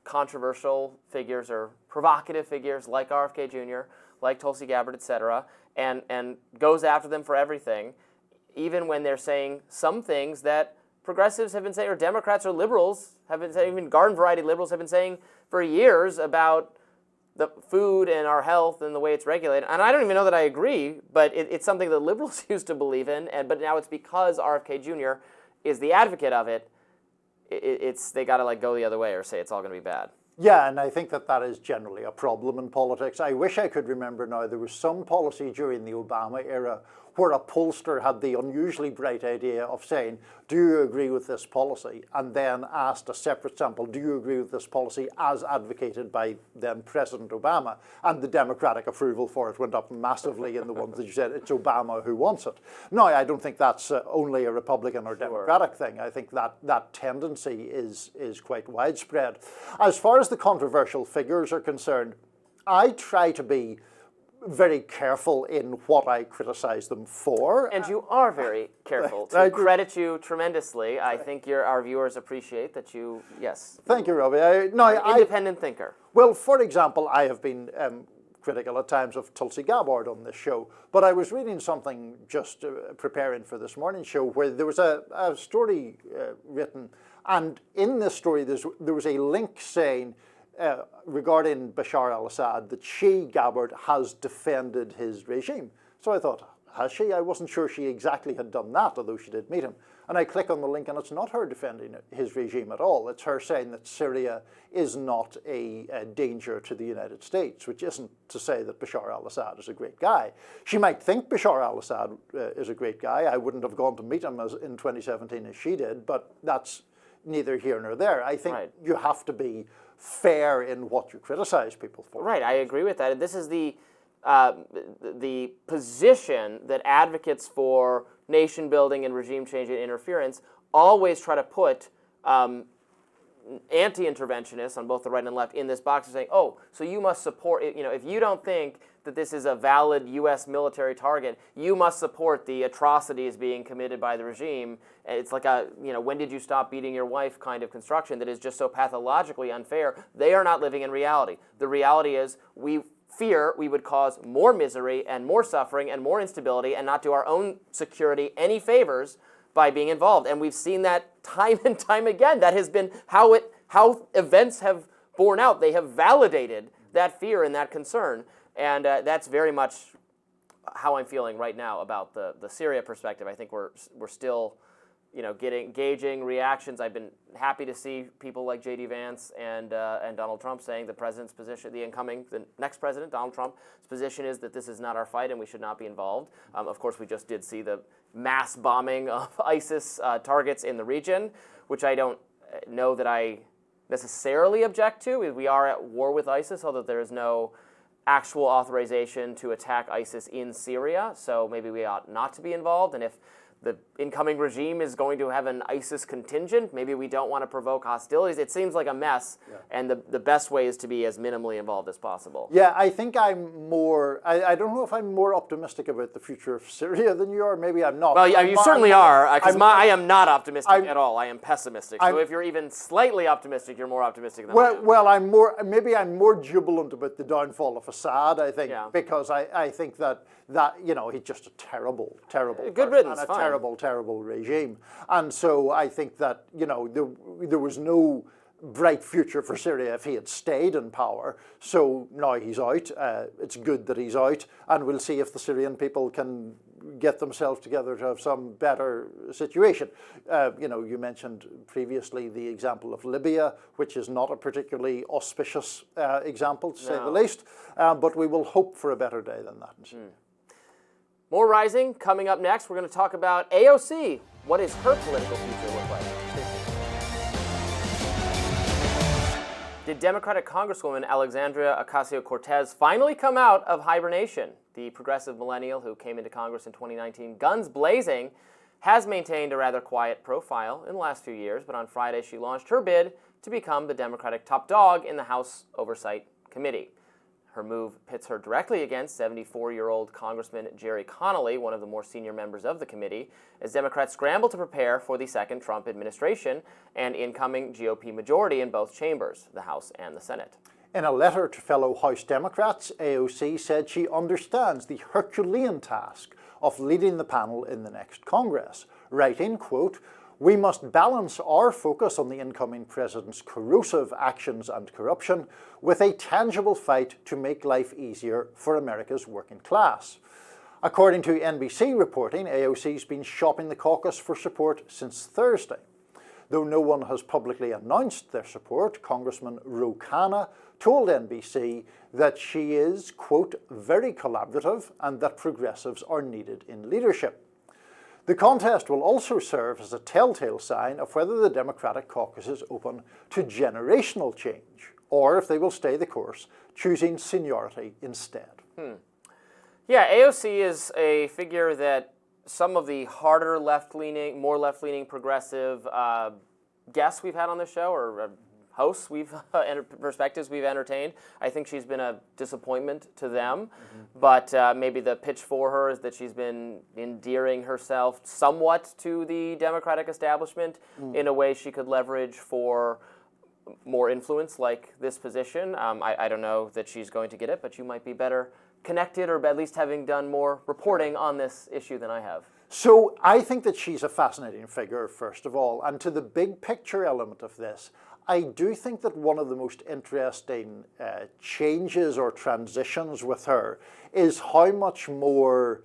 controversial figures or provocative figures like RFK Jr., like Tulsi Gabbard, etc., and goes after them for everything, even when they're saying some things that progressives have been saying, or Democrats or liberals have been saying, even garden variety liberals have been saying for years about the food and our health and the way it's regulated. And I don't even know that I agree, but it's something that liberals used to believe in, but now it's because RFK Jr. is the advocate of it. They got to go the other way or say it's all going to be bad. Yeah, and I think that is generally a problem in politics. I wish I could remember now, there was some policy during the Obama era where a pollster had the unusually bright idea of saying, do you agree with this policy? And then asked a separate sample, do you agree with this policy as advocated by then President Obama? And the Democratic approval for it went up massively in the ones that you said, it's Obama who wants it. No, I don't think that's only a Republican or Democratic thing. I think that tendency is quite widespread. As far as the controversial figures are concerned, I try to be very careful in what I criticize them for. And you are very careful. To credit you tremendously. I think our viewers appreciate that you, yes. Thank you, Robby. Independent thinker. Well, for example, I have been critical at times of Tulsi Gabbard on this show, but I was reading something just preparing for this morning's show where there was a story written, and in this story there was a link saying regarding Bashar al-Assad that she, Gabbard, has defended his regime. So I thought, has she? I wasn't sure she exactly had done that, although she did meet him. And I click on the link and it's not her defending his regime at all. It's her saying that Syria is not a danger to the United States, which isn't to say that Bashar al-Assad is a great guy. She might think Bashar al-Assad is a great guy. I wouldn't have gone to meet him in 2017 as she did, but that's neither here nor there. I think you have to be fair in what you criticize people for. Right, I agree with that. This is the position that advocates for nation building and regime change and interference always try to put anti-interventionists on both the right and left in this box of saying, oh, so you must support, if you don't think that this is a valid U.S. military target, you must support the atrocities being committed by the regime. It's like a, when did you stop beating your wife kind of construction that is just so pathologically unfair. They are not living in reality. The reality is we fear we would cause more misery and more suffering and more instability and not do our own security any favors by being involved. And we've seen that time and time again. That has been how events have borne out. They have validated that fear and that concern. And that's very much how I'm feeling right now about the Syria perspective. I think we're still gauging reactions. I've been happy to see people like J.D. Vance and Donald Trump saying the president's position, the next president, Donald Trump's position is that this is not our fight and we should not be involved. Of course, we just did see the mass bombing of ISIS targets in the region, which I don't know that I necessarily object to. We are at war with ISIS, although there is no actual authorization to attack ISIS in Syria, so maybe we ought not to be involved. And if the incoming regime is going to have an ISIS contingent, maybe we don't want to provoke hostilities. It seems like a mess, and the best way is to be as minimally involved as possible. Yeah, I think I'm more, I don't know if I'm more optimistic about the future of Syria than you are. Maybe I'm not. Well, you certainly are, because I am not optimistic at all. I am pessimistic. So if you're even slightly optimistic, you're more optimistic than I am. Well, maybe I'm more jubilant about the downfall of Assad, I think, because I think that he's just a terrible good riddance, and a terrible regime. And so I think that, there was no bright future for Syria if he had stayed in power. So now he's out. It's good that he's out, and we'll see if the Syrian people can get themselves together to have some better situation. You mentioned previously the example of Libya, which is not a particularly auspicious example, to say the least, but we will hope for a better day than that. More Rising coming up next. We're going to talk about AOC. What does her political future look like? Did Democratic Congresswoman Alexandria Ocasio-Cortez finally come out of hibernation? The progressive millennial who came into Congress in 2019, guns blazing, has maintained a rather quiet profile in the last few years, but on Friday she launched her bid to become the Democratic top dog in the House Oversight Committee. Her move pits her directly against 74-year-old Congressman Jerry Connolly, one of the more senior members of the committee, as Democrats scramble to prepare for the second Trump administration and incoming GOP majority in both chambers, the House and the Senate. In a letter to fellow House Democrats, AOC said she understands the Herculean task of leading the panel in the next Congress, writing, quote, "We must balance our focus on the incoming president's corrosive actions and corruption with a tangible fight to make life easier for America's working class." According to NBC reporting, AOC's been shopping the caucus for support since Thursday. Though no one has publicly announced their support, Congressman Ro Khanna told NBC that she is, quote, "very collaborative and that progressives are needed in leadership." The contest will also serve as a telltale sign of whether the Democratic caucus is open to generational change, or if they will stay the course, choosing seniority instead. Yeah, AOC is a figure that some of the harder left-leaning, more left-leaning progressive guests we've had on the show, or hosts perspectives we've entertained, I think she's been a disappointment to them. But maybe the pitch for her is that she's been endearing herself somewhat to the Democratic establishment in a way she could leverage for more influence, like this position. I don't know that she's going to get it, but you might be better connected, or at least having done more reporting on this issue than I have. So I think that she's a fascinating figure, first of all, and to the big picture element of this, I do think that one of the most interesting changes or transitions with her is how much more,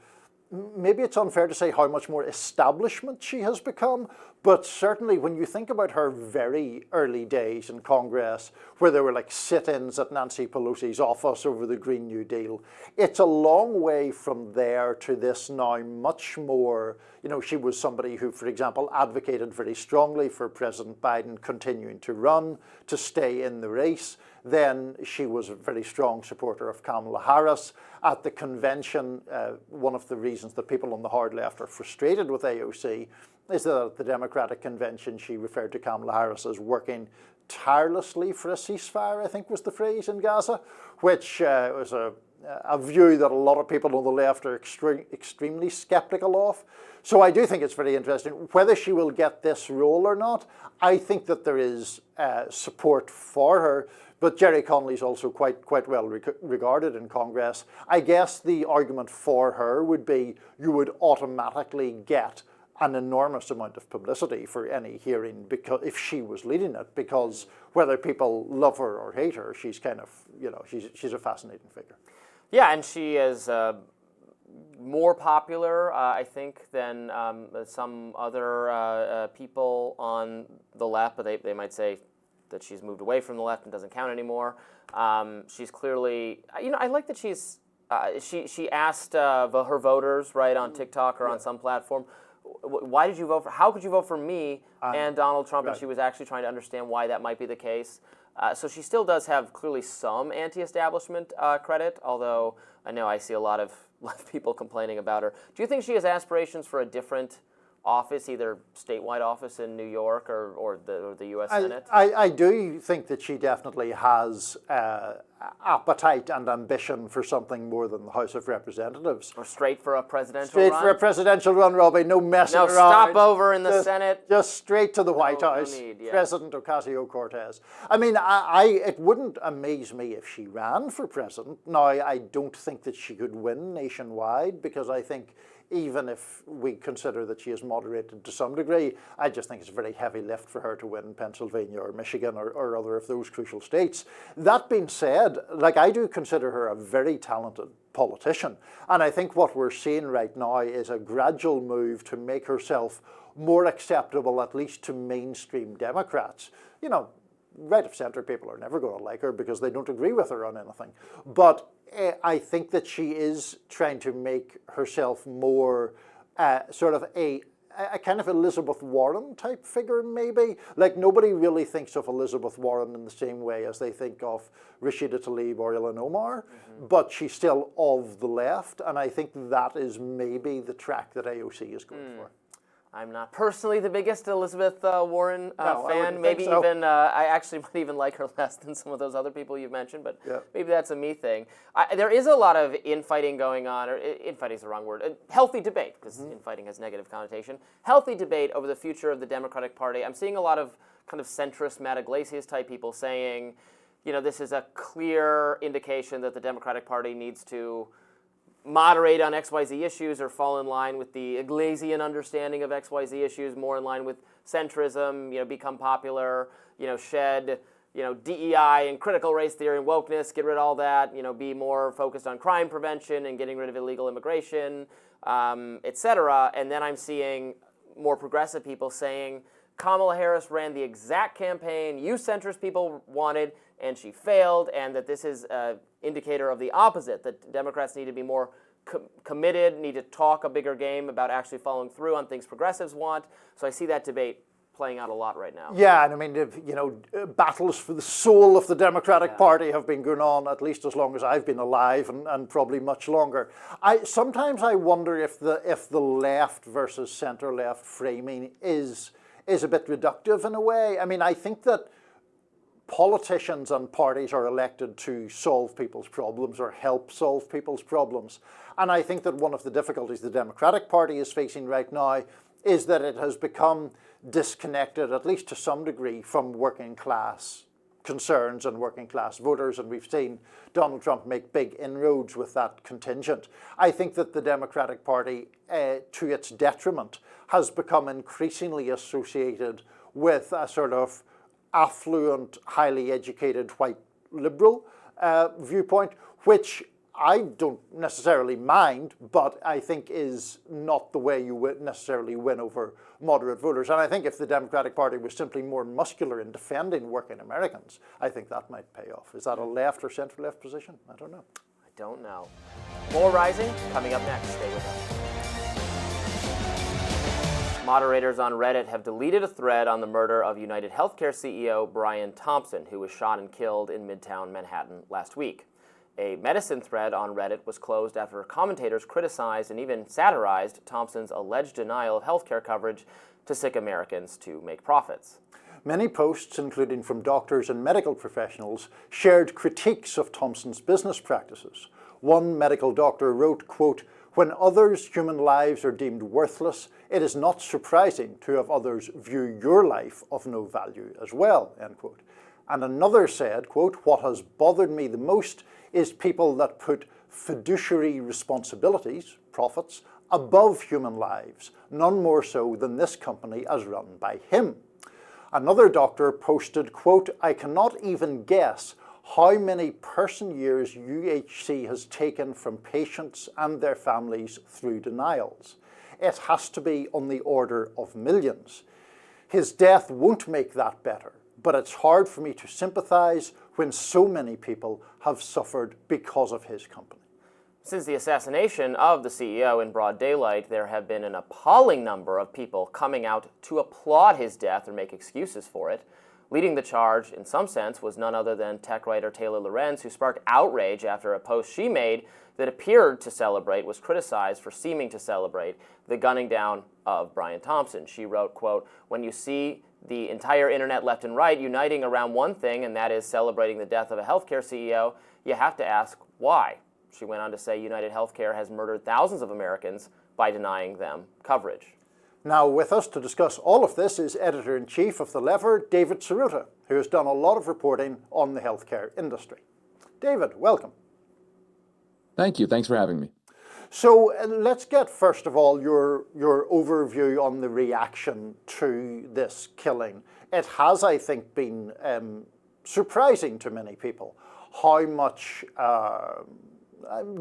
maybe it's unfair to say how much more establishment she has become, but certainly when you think about her very early days in Congress, where there were like sit-ins at Nancy Pelosi's office over the Green New Deal, it's a long way from there to this now much more, she was somebody who, for example, advocated very strongly for President Biden continuing to run, to stay in the race. Then she was a very strong supporter of Kamala Harris. At the convention, one of the reasons that people on the hard left are frustrated with AOC is that at the Democratic convention, she referred to Kamala Harris as working tirelessly for a ceasefire, I think was the phrase, in Gaza, which was a view that a lot of people on the left are extremely skeptical of. So I do think it's very interesting. Whether she will get this role or not, I think that there is support for her. But Jerry Connolly's also quite well regarded in Congress. I guess the argument for her would be you would automatically get an enormous amount of publicity for any hearing because if she was leading it, because whether people love her or hate her, she's kind of, she's a fascinating figure. Yeah, and she has more popular, I think, than some other people on the left, but they might say that she's moved away from the left and doesn't count anymore. She's clearly, I like that she asked her voters, right, on TikTok or on some platform, why did you vote for, how could you vote for me and Donald Trump? Right. And she was actually trying to understand why that might be the case. So she still does have clearly some anti-establishment credit, although I know I see a lot of left people complaining about her. Do you think she has aspirations for a different office, either statewide office in New York or the U.S. Senate? I do think that she definitely has appetite and ambition for something more than the House of Representatives. Or straight for a presidential Straight run? for a presidential run, Robbie. No messing around. No stopover in the Senate. Just straight to the White House. No need, yeah. President Ocasio-Cortez. I mean, it wouldn't amaze me if she ran for president. Now, I don't think that she could win nationwide, because I think even if we consider that she is moderated to some degree, I just think it's a very heavy lift for her to win Pennsylvania or Michigan or other of those crucial states. That being said, I do consider her a very talented politician. And I think what we're seeing right now is a gradual move to make herself more acceptable, at least to mainstream Democrats. Right of centre people are never going to like her because they don't agree with her on anything. But I think that she is trying to make herself more sort of a kind of Elizabeth Warren type figure, maybe. Nobody really thinks of Elizabeth Warren in the same way as they think of Rashida Tlaib or Ilhan Omar, but she's still of the left, and I think that is maybe the track that AOC is going for. I'm not personally the biggest Elizabeth Warren fan. Maybe so. even I actually might even like her less than some of those other people you've mentioned, but maybe that's a me thing. There is a lot of infighting going on, or infighting is the wrong word, healthy debate, because infighting has negative connotation. Healthy debate over the future of the Democratic Party. I'm seeing a lot of kind of centrist Matt Iglesias type people saying, this is a clear indication that the Democratic Party needs to moderate on XYZ issues or fall in line with the Iglesian understanding of XYZ issues, more in line with centrism, become popular, shed, DEI and critical race theory and wokeness, get rid of all that, be more focused on crime prevention and getting rid of illegal immigration, etc. And then I'm seeing more progressive people saying Kamala Harris ran the exact campaign you centrist people wanted, and she failed, and that this is an indicator of the opposite, that Democrats need to be more committed, need to talk a bigger game about actually following through on things progressives want. So I see that debate playing out a lot right now. Yeah, and I mean, battles for the soul of the Democratic Party have been going on at least as long as I've been alive, and probably much longer. Sometimes I wonder if the left versus center-left framing is a bit reductive in a way. I mean, I think that politicians and parties are elected to solve people's problems or help solve people's problems. And I think that one of the difficulties the Democratic Party is facing right now is that it has become disconnected, at least to some degree, from working class concerns and working class voters, and we've seen Donald Trump make big inroads with that contingent. I think that the Democratic Party, to its detriment, has become increasingly associated with a sort of affluent, highly educated white liberal viewpoint, which I don't necessarily mind, but I think is not the way you would necessarily win over moderate voters. And I think if the Democratic Party was simply more muscular in defending working Americans, I think that might pay off. Is that a left or center-left position? I don't know. I don't know. More Rising coming up next. Stay with us. Moderators on Reddit have deleted a thread on the murder of UnitedHealthcare CEO Brian Thompson, who was shot and killed in Midtown Manhattan last week. A medicine thread on Reddit was closed after commentators criticized and even satirized Thompson's alleged denial of healthcare coverage to sick Americans to make profits. Many posts, including from doctors and medical professionals, shared critiques of Thompson's business practices. One medical doctor wrote, quote, "When others' human lives are deemed worthless, it is not surprising to have others view your life of no value as well," end quote. And another said, quote, "What has bothered me the most is people that put fiduciary responsibilities, profits, above human lives, none more so than this company as run by him." Another doctor posted, quote, "I cannot even guess how many person years UHC has taken from patients and their families through denials. It has to be on the order of millions. His death won't make that better, but it's hard for me to sympathize when so many people have suffered because of his company. Since the assassination of the CEO in broad daylight, there have been an appalling number of people coming out to applaud his death or make excuses for it. Leading the charge, in some sense, was none other than tech writer Taylor Lorenz, who sparked outrage after a post she made that appeared to celebrate, was criticized for seeming to celebrate, the gunning down of Brian Thompson. She wrote, quote, "When you see the entire internet left and right uniting around one thing, and that is celebrating the death of a healthcare CEO, you have to ask why." She went on to say UnitedHealthcare has murdered thousands of Americans by denying them coverage. Now with us to discuss all of this is Editor-in-Chief of The Lever, David Sirota, who has done a lot of reporting on the healthcare industry. David, welcome. Thank you. Thanks for having me. So let's get, first of all, your overview on the reaction to this killing. It has, I think, been surprising to many people how much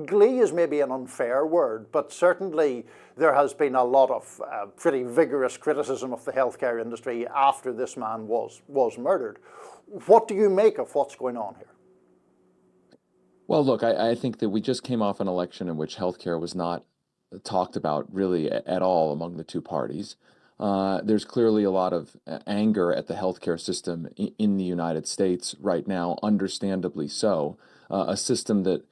glee is maybe an unfair word, but certainly there has been a lot of pretty vigorous criticism of the healthcare industry after this man was murdered. What do you make of what's going on here? Well, look, I think that we just came off an election in which healthcare was not talked about really at all among the two parties. There's clearly a lot of anger at the healthcare system in the United States right now, understandably so. A system that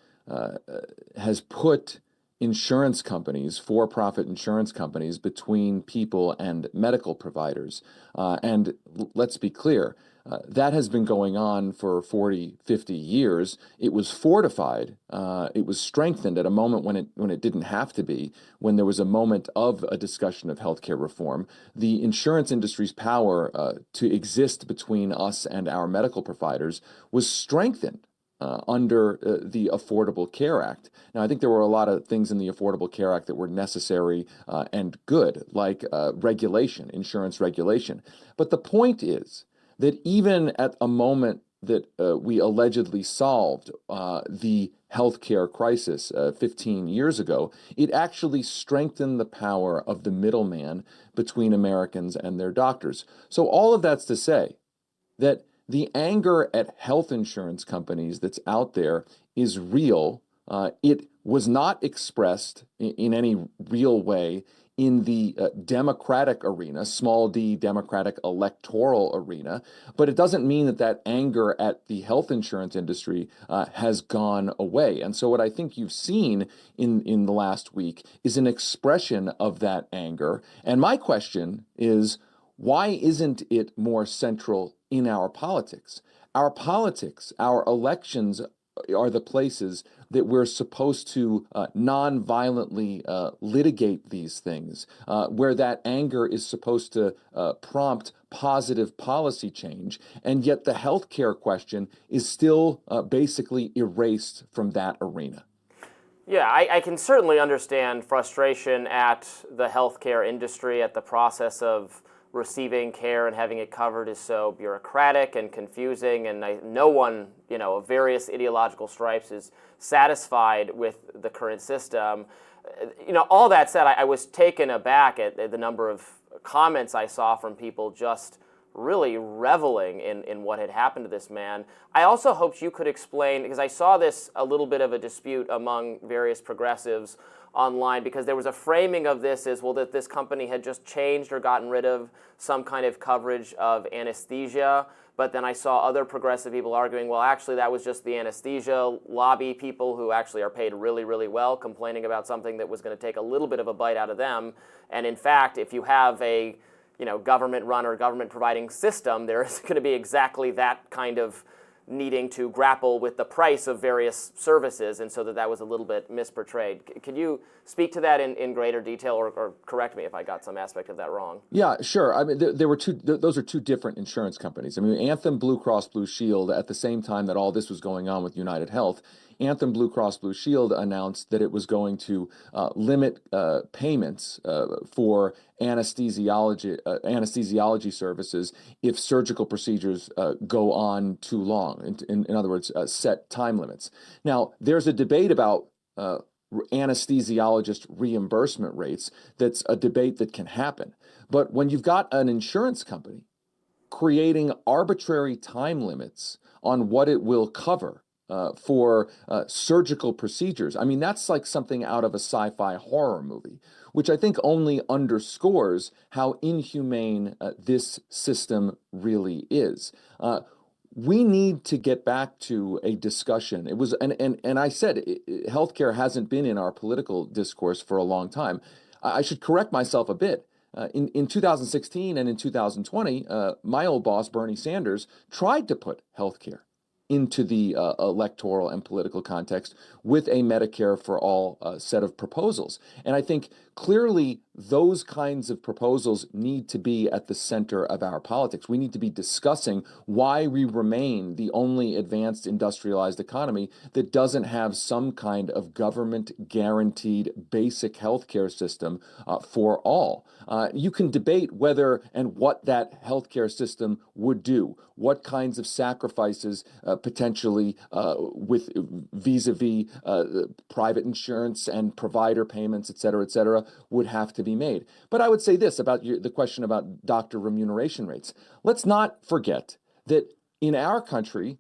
has put insurance companies, for-profit insurance companies, between people and medical providers. And let's be clear, that has been going on for 40, 50 years. It was fortified. It was strengthened at a moment when it didn't have to be, when there was a moment of a discussion of healthcare reform. The insurance industry's power to exist between us and our medical providers was strengthened under the Affordable Care Act. Now, I think there were a lot of things in the Affordable Care Act that were necessary and good, like regulation, insurance regulation. But the point is that even at a moment that we allegedly solved the healthcare crisis 15 years ago, it actually strengthened the power of the middleman between Americans and their doctors. So all of that's to say that the anger at health insurance companies that's out there is real. It was not expressed in any real way in the Democratic arena, small d Democratic electoral arena, but it doesn't mean that anger at the health insurance industry has gone away. And so what I think you've seen in the last week is an expression of that anger. And my question is, why isn't it more central in our politics? Our politics, our elections are the places that we're supposed to non-violently litigate these things, where that anger is supposed to prompt positive policy change, and yet the healthcare question is still basically erased from that arena. Yeah, I can certainly understand frustration at the healthcare industry, at the process of receiving care and having it covered is so bureaucratic and confusing, and no one, of various ideological stripes is satisfied with the current system. All that said, I was taken aback at the number of comments I saw from people just really reveling in what had happened to this man. I also hoped you could explain, because I saw this a little bit of a dispute among various progressives online, because there was a framing of this as, well, that this company had just changed or gotten rid of some kind of coverage of anesthesia. But then I saw other progressive people arguing, well, actually, that was just the anesthesia lobby people who actually are paid really, really well, complaining about something that was going to take a little bit of a bite out of them. And in fact, if you have a government-run or government-providing system, there is going to be exactly that kind of needing to grapple with the price of various services, and so that was a little bit misportrayed. Can you speak to that in greater detail, or correct me if I got some aspect of that wrong? Yeah, sure. I mean, there were those are two different insurance companies. I mean, Anthem Blue Cross Blue Shield, at the same time that all this was going on with United Health, Anthem Blue Cross Blue Shield announced that it was going to limit payments for anesthesiology services if surgical procedures go on too long. In other words, set time limits. Now, there's a debate about anesthesiologist reimbursement rates. That's a debate that can happen. But when you've got an insurance company creating arbitrary time limits on what it will cover for surgical procedures, I mean, that's like something out of a sci-fi horror movie, which I think only underscores how inhumane this system really is. We need to get back to a discussion. It was, and I said, healthcare hasn't been in our political discourse for a long time. I should correct myself a bit. In 2016 and in 2020, my old boss, Bernie Sanders, tried to put healthcare into the electoral and political context with a Medicare for all set of proposals. And I think clearly those kinds of proposals need to be at the center of our politics. We need to be discussing why we remain the only advanced industrialized economy that doesn't have some kind of government guaranteed basic healthcare system for all. You can debate whether and what that healthcare system would do, what kinds of sacrifices potentially with vis-a-vis private insurance and provider payments, et cetera, would have to be made. But I would say this about the question about doctor remuneration rates. Let's not forget that in our country,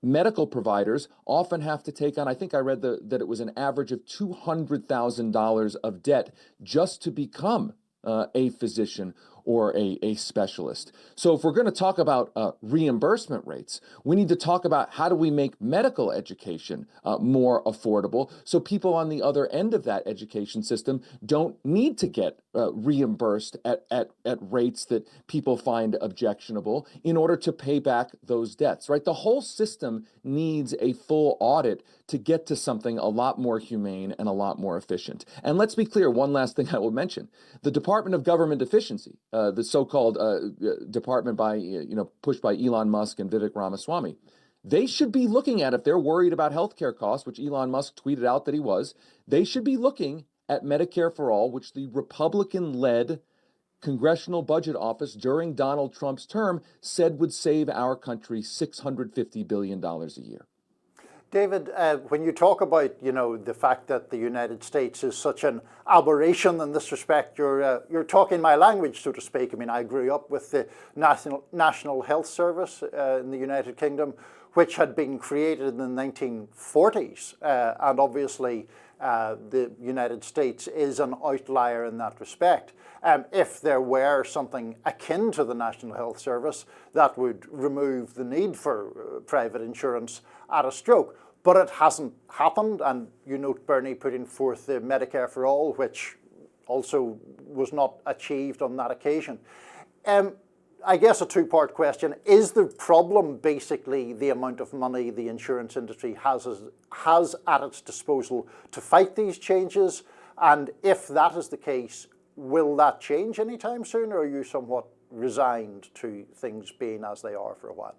medical providers often have to take on, I think I read that it was an average of $200,000 of debt just to become a physician or a specialist. So if we're going to talk about reimbursement rates, we need to talk about how do we make medical education more affordable so people on the other end of that education system don't need to get reimbursed at rates that people find objectionable in order to pay back those debts, right? The whole system needs a full audit to get to something a lot more humane and a lot more efficient. And let's be clear, one last thing I will mention. The Department of Government Efficiency, the so-called department pushed by Elon Musk and Vivek Ramaswamy, they should be looking at, if they're worried about healthcare costs, which Elon Musk tweeted out that he was, they should be looking at Medicare for All, which the Republican-led Congressional Budget Office during Donald Trump's term said would save our country $650 billion a year. David, when you talk about, the fact that the United States is such an aberration in this respect, you're talking my language, so to speak. I mean, I grew up with the National Health Service in the United Kingdom, which had been created in the 1940s. And obviously, the United States is an outlier in that respect. If there were something akin to the National Health Service, that would remove the need for private insurance at a stroke. But it hasn't happened, and you note Bernie putting forth the Medicare for All, which also was not achieved on that occasion. I guess a two-part question. Is the problem basically the amount of money the insurance industry has at its disposal to fight these changes? And if that is the case, will that change anytime soon, or are you somewhat resigned to things being as they are for a while?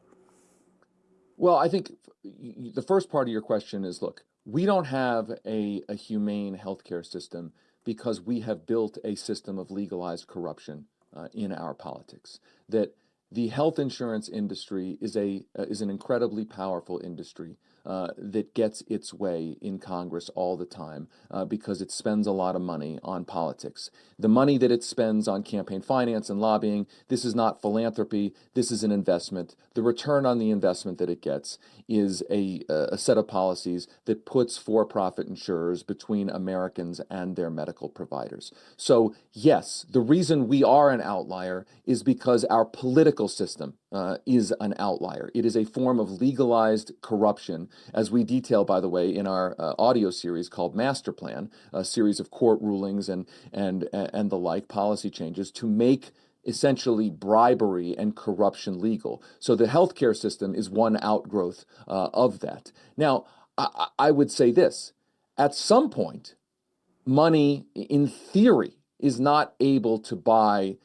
Well, I think the first part of your question is, look, we don't have a humane healthcare system because we have built a system of legalized corruption in our politics. That the health insurance industry is an incredibly powerful industry that gets its way in Congress all the time because it spends a lot of money on politics. The money that it spends on campaign finance and lobbying, this is not philanthropy, this is an investment. The return on the investment that it gets is a set of policies that puts for-profit insurers between Americans and their medical providers. So yes, the reason we are an outlier is because our political system is an outlier. It is a form of legalized corruption, as we detail, by the way, in our audio series called Master Plan, a series of court rulings and the like policy changes to make essentially bribery and corruption legal. So the healthcare system is one outgrowth of that. Now, I would say this, at some point, money in theory is not able to buy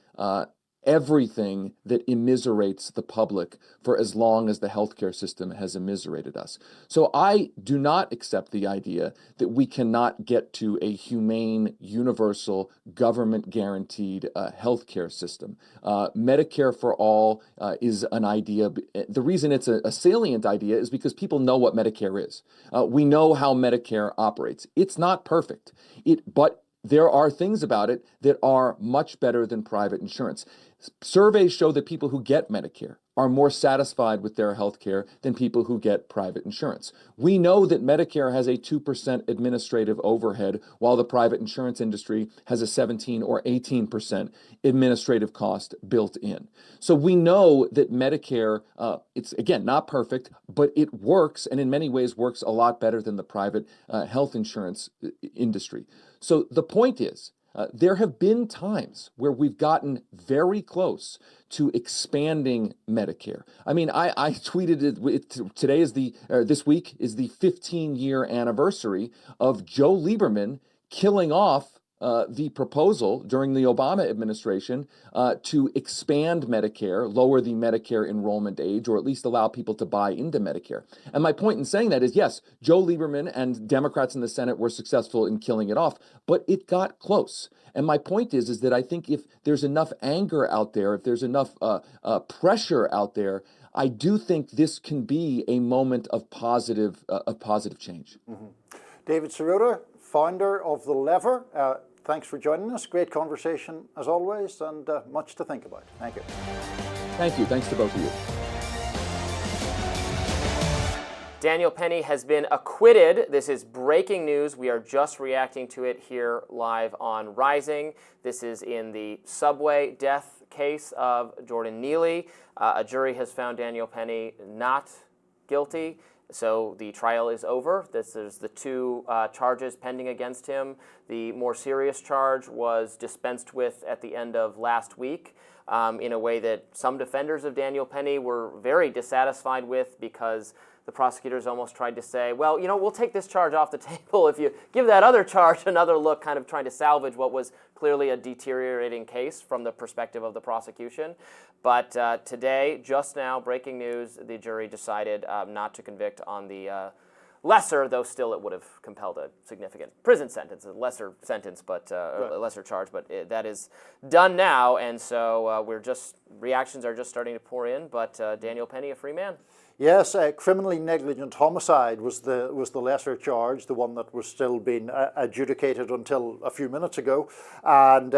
everything that immiserates the public for as long as the healthcare system has immiserated us. So I do not accept the idea that we cannot get to a humane, universal, government-guaranteed healthcare system. Medicare for all is an idea. The reason it's a salient idea is because people know what Medicare is. We know how Medicare operates. It's not perfect, but there are things about it that are much better than private insurance. Surveys show that people who get Medicare are more satisfied with their health care than people who get private insurance. We know that Medicare has a 2% administrative overhead, while the private insurance industry has a 17 or 18% administrative cost built in. So we know that Medicare, it's again not perfect, but it works, and in many ways works a lot better than the private health insurance industry. So the point is, there have been times where we've gotten very close to expanding Medicare. I mean, I tweeted it. Today is this week is the 15-year anniversary of Joe Lieberman killing off the proposal during the Obama administration to expand Medicare, lower the Medicare enrollment age, or at least allow people to buy into Medicare. And my point in saying that is, yes, Joe Lieberman and Democrats in the Senate were successful in killing it off, but it got close. And my point is that I think if there's enough anger out there, if there's enough pressure out there, I do think this can be a moment of positive change. Mm-hmm. David Sirota, founder of The Lever. Thanks for joining us. Great conversation as always, and much to think about. Thank you. Thank you. Thanks to both of you. Daniel Penny has been acquitted. This is breaking news. We are just reacting to it here live on Rising. This is in the subway death case of Jordan Neely. A jury has found Daniel Penny not guilty. So the trial is over. This is the two charges pending against him. The more serious charge was dispensed with at the end of last week in a way that some defenders of Daniel Penny were very dissatisfied with, because the prosecutors almost tried to say, well, we'll take this charge off the table if you give that other charge another look, kind of trying to salvage what was clearly a deteriorating case from the perspective of the prosecution. But today, just now, breaking news, the jury decided not to convict on the lesser, though still it would have compelled a significant prison sentence, a lesser sentence, but a lesser charge. But that is done now, and so reactions are just starting to pour in. But Daniel Penny, a free man. Yes, criminally negligent homicide was the lesser charge, the one that was still being adjudicated until a few minutes ago, and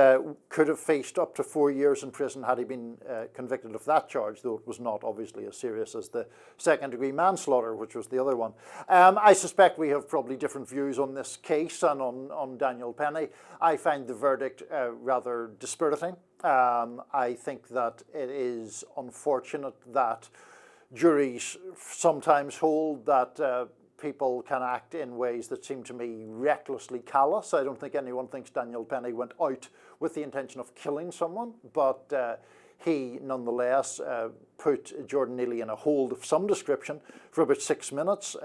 could have faced up to 4 years in prison had he been convicted of that charge, though it was not obviously as serious as the second-degree manslaughter, which was the other one. I suspect we have probably different views on this case and on Daniel Penny. I find the verdict rather dispiriting. I think that it is unfortunate that juries sometimes hold that people can act in ways that seem to me recklessly callous. I don't think anyone thinks Daniel Penny went out with the intention of killing someone, but he nonetheless put Jordan Neely in a hold of some description for about 6 minutes.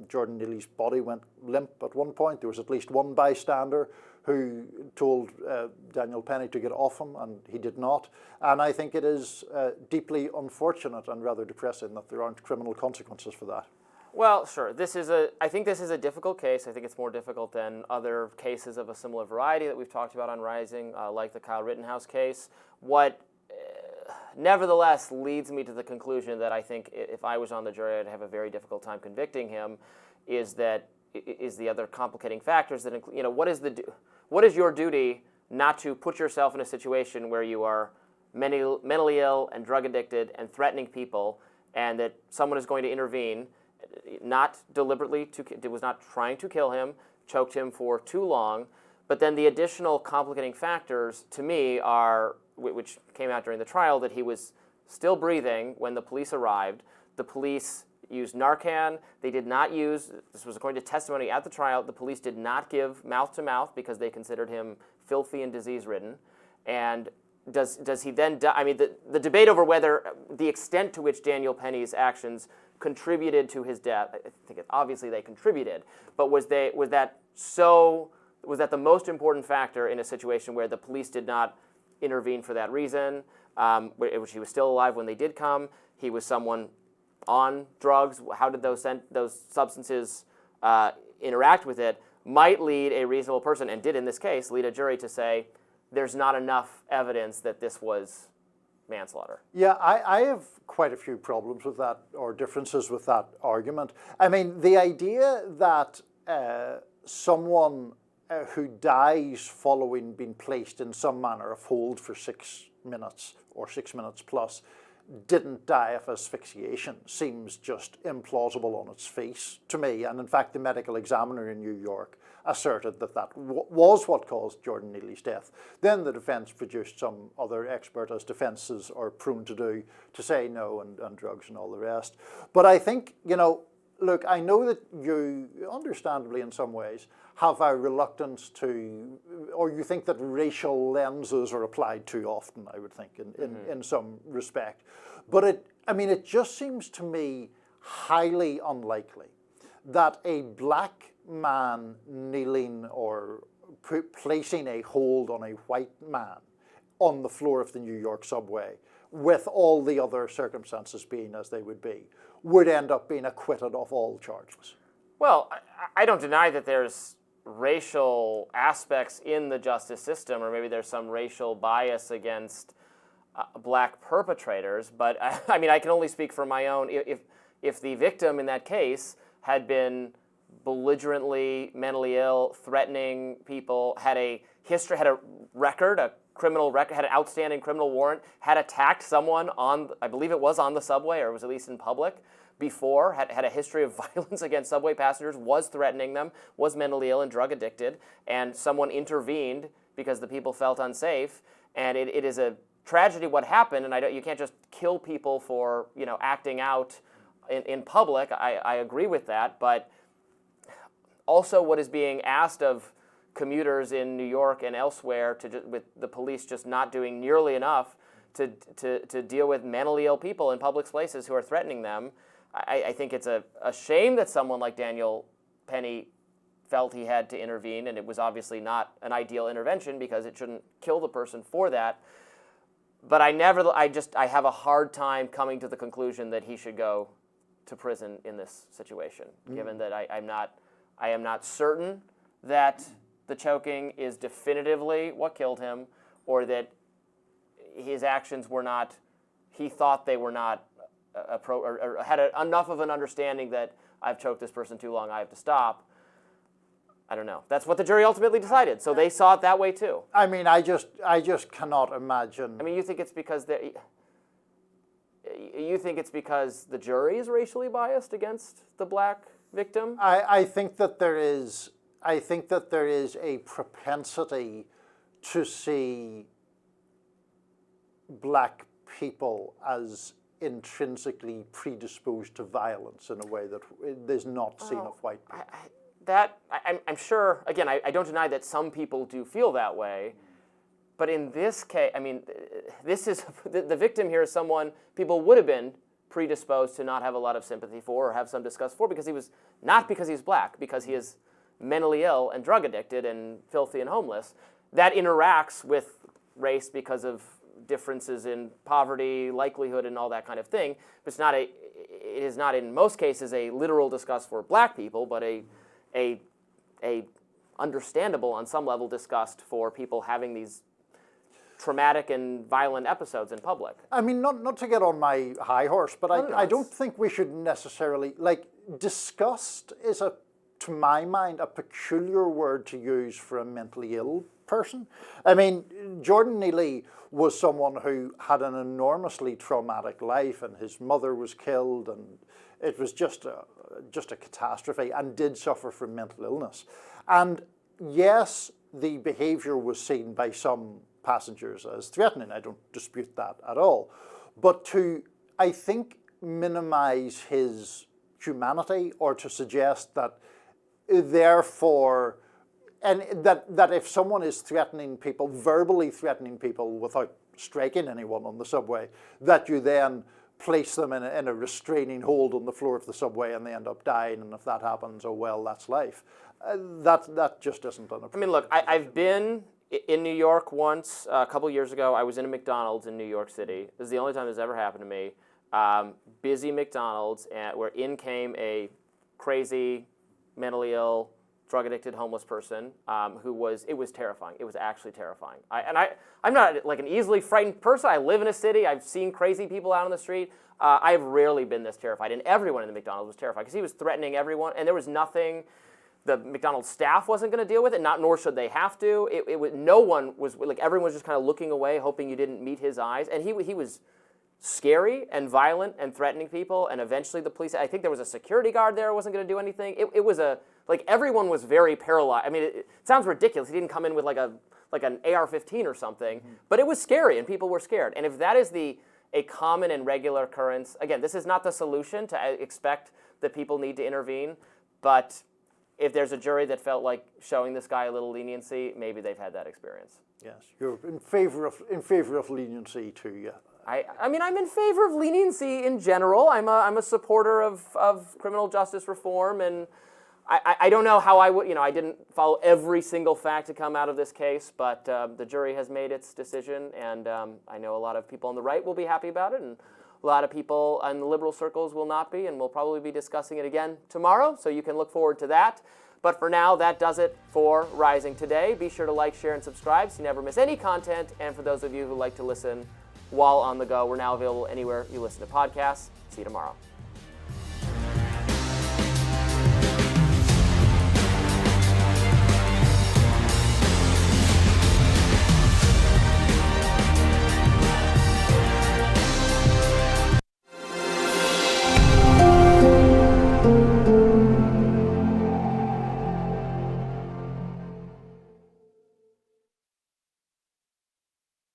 Jordan Neely's body went limp at one point. There was at least one bystander who told Daniel Penny to get off him, and he did not. And I think it is deeply unfortunate and rather depressing that there aren't criminal consequences for that. Well, sure. I think this is a difficult case. I think it's more difficult than other cases of a similar variety that we've talked about on Rising, like the Kyle Rittenhouse case. What nevertheless leads me to the conclusion that I think if I was on the jury, I'd have a very difficult time convicting him, is the other complicating factors that include, what is your duty not to put yourself in a situation where you are mentally ill and drug addicted and threatening people, and that someone is going to intervene, not deliberately, was not trying to kill him, choked him for too long. But then the additional complicating factors to me are, which came out during the trial, that he was still breathing when the police arrived. The police used Narcan. They did not use, this was according to testimony at the trial, the police did not give mouth-to-mouth because they considered him filthy and disease-ridden. And does he then die? I mean, the debate over whether the extent to which Daniel Penny's actions contributed to his death, I think obviously they contributed, but was that the most important factor in a situation where the police did not intervene for that reason, which he was still alive when they did come. He was someone on drugs. How did those substances interact with it? Might lead a reasonable person, and did in this case, lead a jury to say there's not enough evidence that this was manslaughter. Yeah, I have quite a few problems with that, or differences with that argument. I mean, the idea that someone who dies following being placed in some manner of hold for 6 minutes or 6 minutes plus didn't die of asphyxiation seems just implausible on its face to me. And in fact, the medical examiner in New York asserted that that was what caused Jordan Neely's death. Then the defense produced some other expert, as defenses are prone to do, to say no, and drugs and all the rest. But I think, you know, look, I know that you, understandably in some ways, have a reluctance to, or you think that racial lenses are applied too often, I would think, in some respect. But it just seems to me highly unlikely that a black man kneeling or placing a hold on a white man on the floor of the New York subway, with all the other circumstances being as they would be, would end up being acquitted of all charges. Well, I don't deny that there's racial aspects in the justice system, or maybe there's some racial bias against black perpetrators, but I mean, I can only speak for my own. If the victim in that case had been belligerently mentally ill, threatening people, had a history, had a record, a criminal record, had an outstanding criminal warrant, had attacked someone on, I believe it was on the subway, or it was at least in public, before, had a history of violence against subway passengers, was threatening them, was mentally ill and drug addicted, and someone intervened because the people felt unsafe, and it is a tragedy what happened, and you can't just kill people for, you know, acting out in public. I agree with that, but also what is being asked of commuters in New York and elsewhere, with the police just not doing nearly enough to deal with mentally ill people in public places who are threatening them. I think it's a shame that someone like Daniel Penny felt he had to intervene, and it was obviously not an ideal intervention because it shouldn't kill the person for that. But I have a hard time coming to the conclusion that he should go to prison in this situation, given that I am not certain that the choking is definitively what killed him, or that his actions were not, he thought they were not or had enough of an understanding that I've choked this person too long, I have to stop. I don't know. That's what the jury ultimately decided. So they saw it that way too. I mean, I just cannot imagine. I mean, you think it's because the jury is racially biased against the black victim? I think that there is a propensity to see black people as intrinsically predisposed to violence in a way that is not seen of white people. I'm sure, again, I don't deny that some people do feel that way, but in this case, I mean, this is, the victim here is someone people would have been predisposed to not have a lot of sympathy for or have some disgust for, because not because he's black, because he is mentally ill and drug addicted and filthy and homeless. That interacts with race because of differences in poverty, likelihood, and all that kind of thing. But it is not in most cases a literal disgust for black people, but a understandable, on some level, disgust for people having these traumatic and violent episodes in public. I mean, not to get on my high horse, but I don't think we should necessarily, like, disgust is, to my mind, a peculiar word to use for a mentally ill person. I mean, Jordan Neely was someone who had an enormously traumatic life, and his mother was killed, and it was just a catastrophe, and did suffer from mental illness. And yes, the behavior was seen by some passengers as threatening. I don't dispute that at all. But to, I think, minimize his humanity, or to suggest that therefore, and that if someone is threatening people, verbally threatening people without striking anyone on the subway, that you then place them in a restraining hold on the floor of the subway and they end up dying, and if that happens, oh well, that's life. That just isn't an appropriate. I mean, look, I've been In New York once, a couple years ago, I was in a McDonald's in New York City. This is the only time this ever happened to me. Busy McDonald's, where in came a crazy, mentally ill, drug-addicted homeless person it was terrifying. It was actually terrifying. I'm not like an easily frightened person. I live in a city. I've seen crazy people out on the street. I've rarely been this terrified, and everyone in the McDonald's was terrified because he was threatening everyone, and there was nothing the McDonald's staff wasn't going to deal with it, nor should they have to. No one was, like, everyone was just kind of looking away, hoping you didn't meet his eyes, and he was scary and violent and threatening people, and eventually the police, I think there was a security guard there who wasn't going to do anything. It was everyone was very paralyzed. I mean, it sounds ridiculous. He didn't come in with like an AR-15 or something, but it was scary, and people were scared. And if that is a common and regular occurrence, again, this is not the solution to expect that people need to intervene, but if there's a jury that felt like showing this guy a little leniency, maybe they've had that experience. Yes, you're in favor of leniency too, yeah. I mean, I'm in favor of leniency in general. I'm a supporter of criminal justice reform, and I don't know how I would, I didn't follow every single fact to come out of this case, but the jury has made its decision, and I know a lot of people on the right will be happy about it, and a lot of people in the liberal circles will not be, and we'll probably be discussing it again tomorrow, so you can look forward to that. But for now, that does it for Rising Today. Be sure to like, share, and subscribe so you never miss any content. And for those of you who like to listen while on the go, we're now available anywhere you listen to podcasts. See you tomorrow.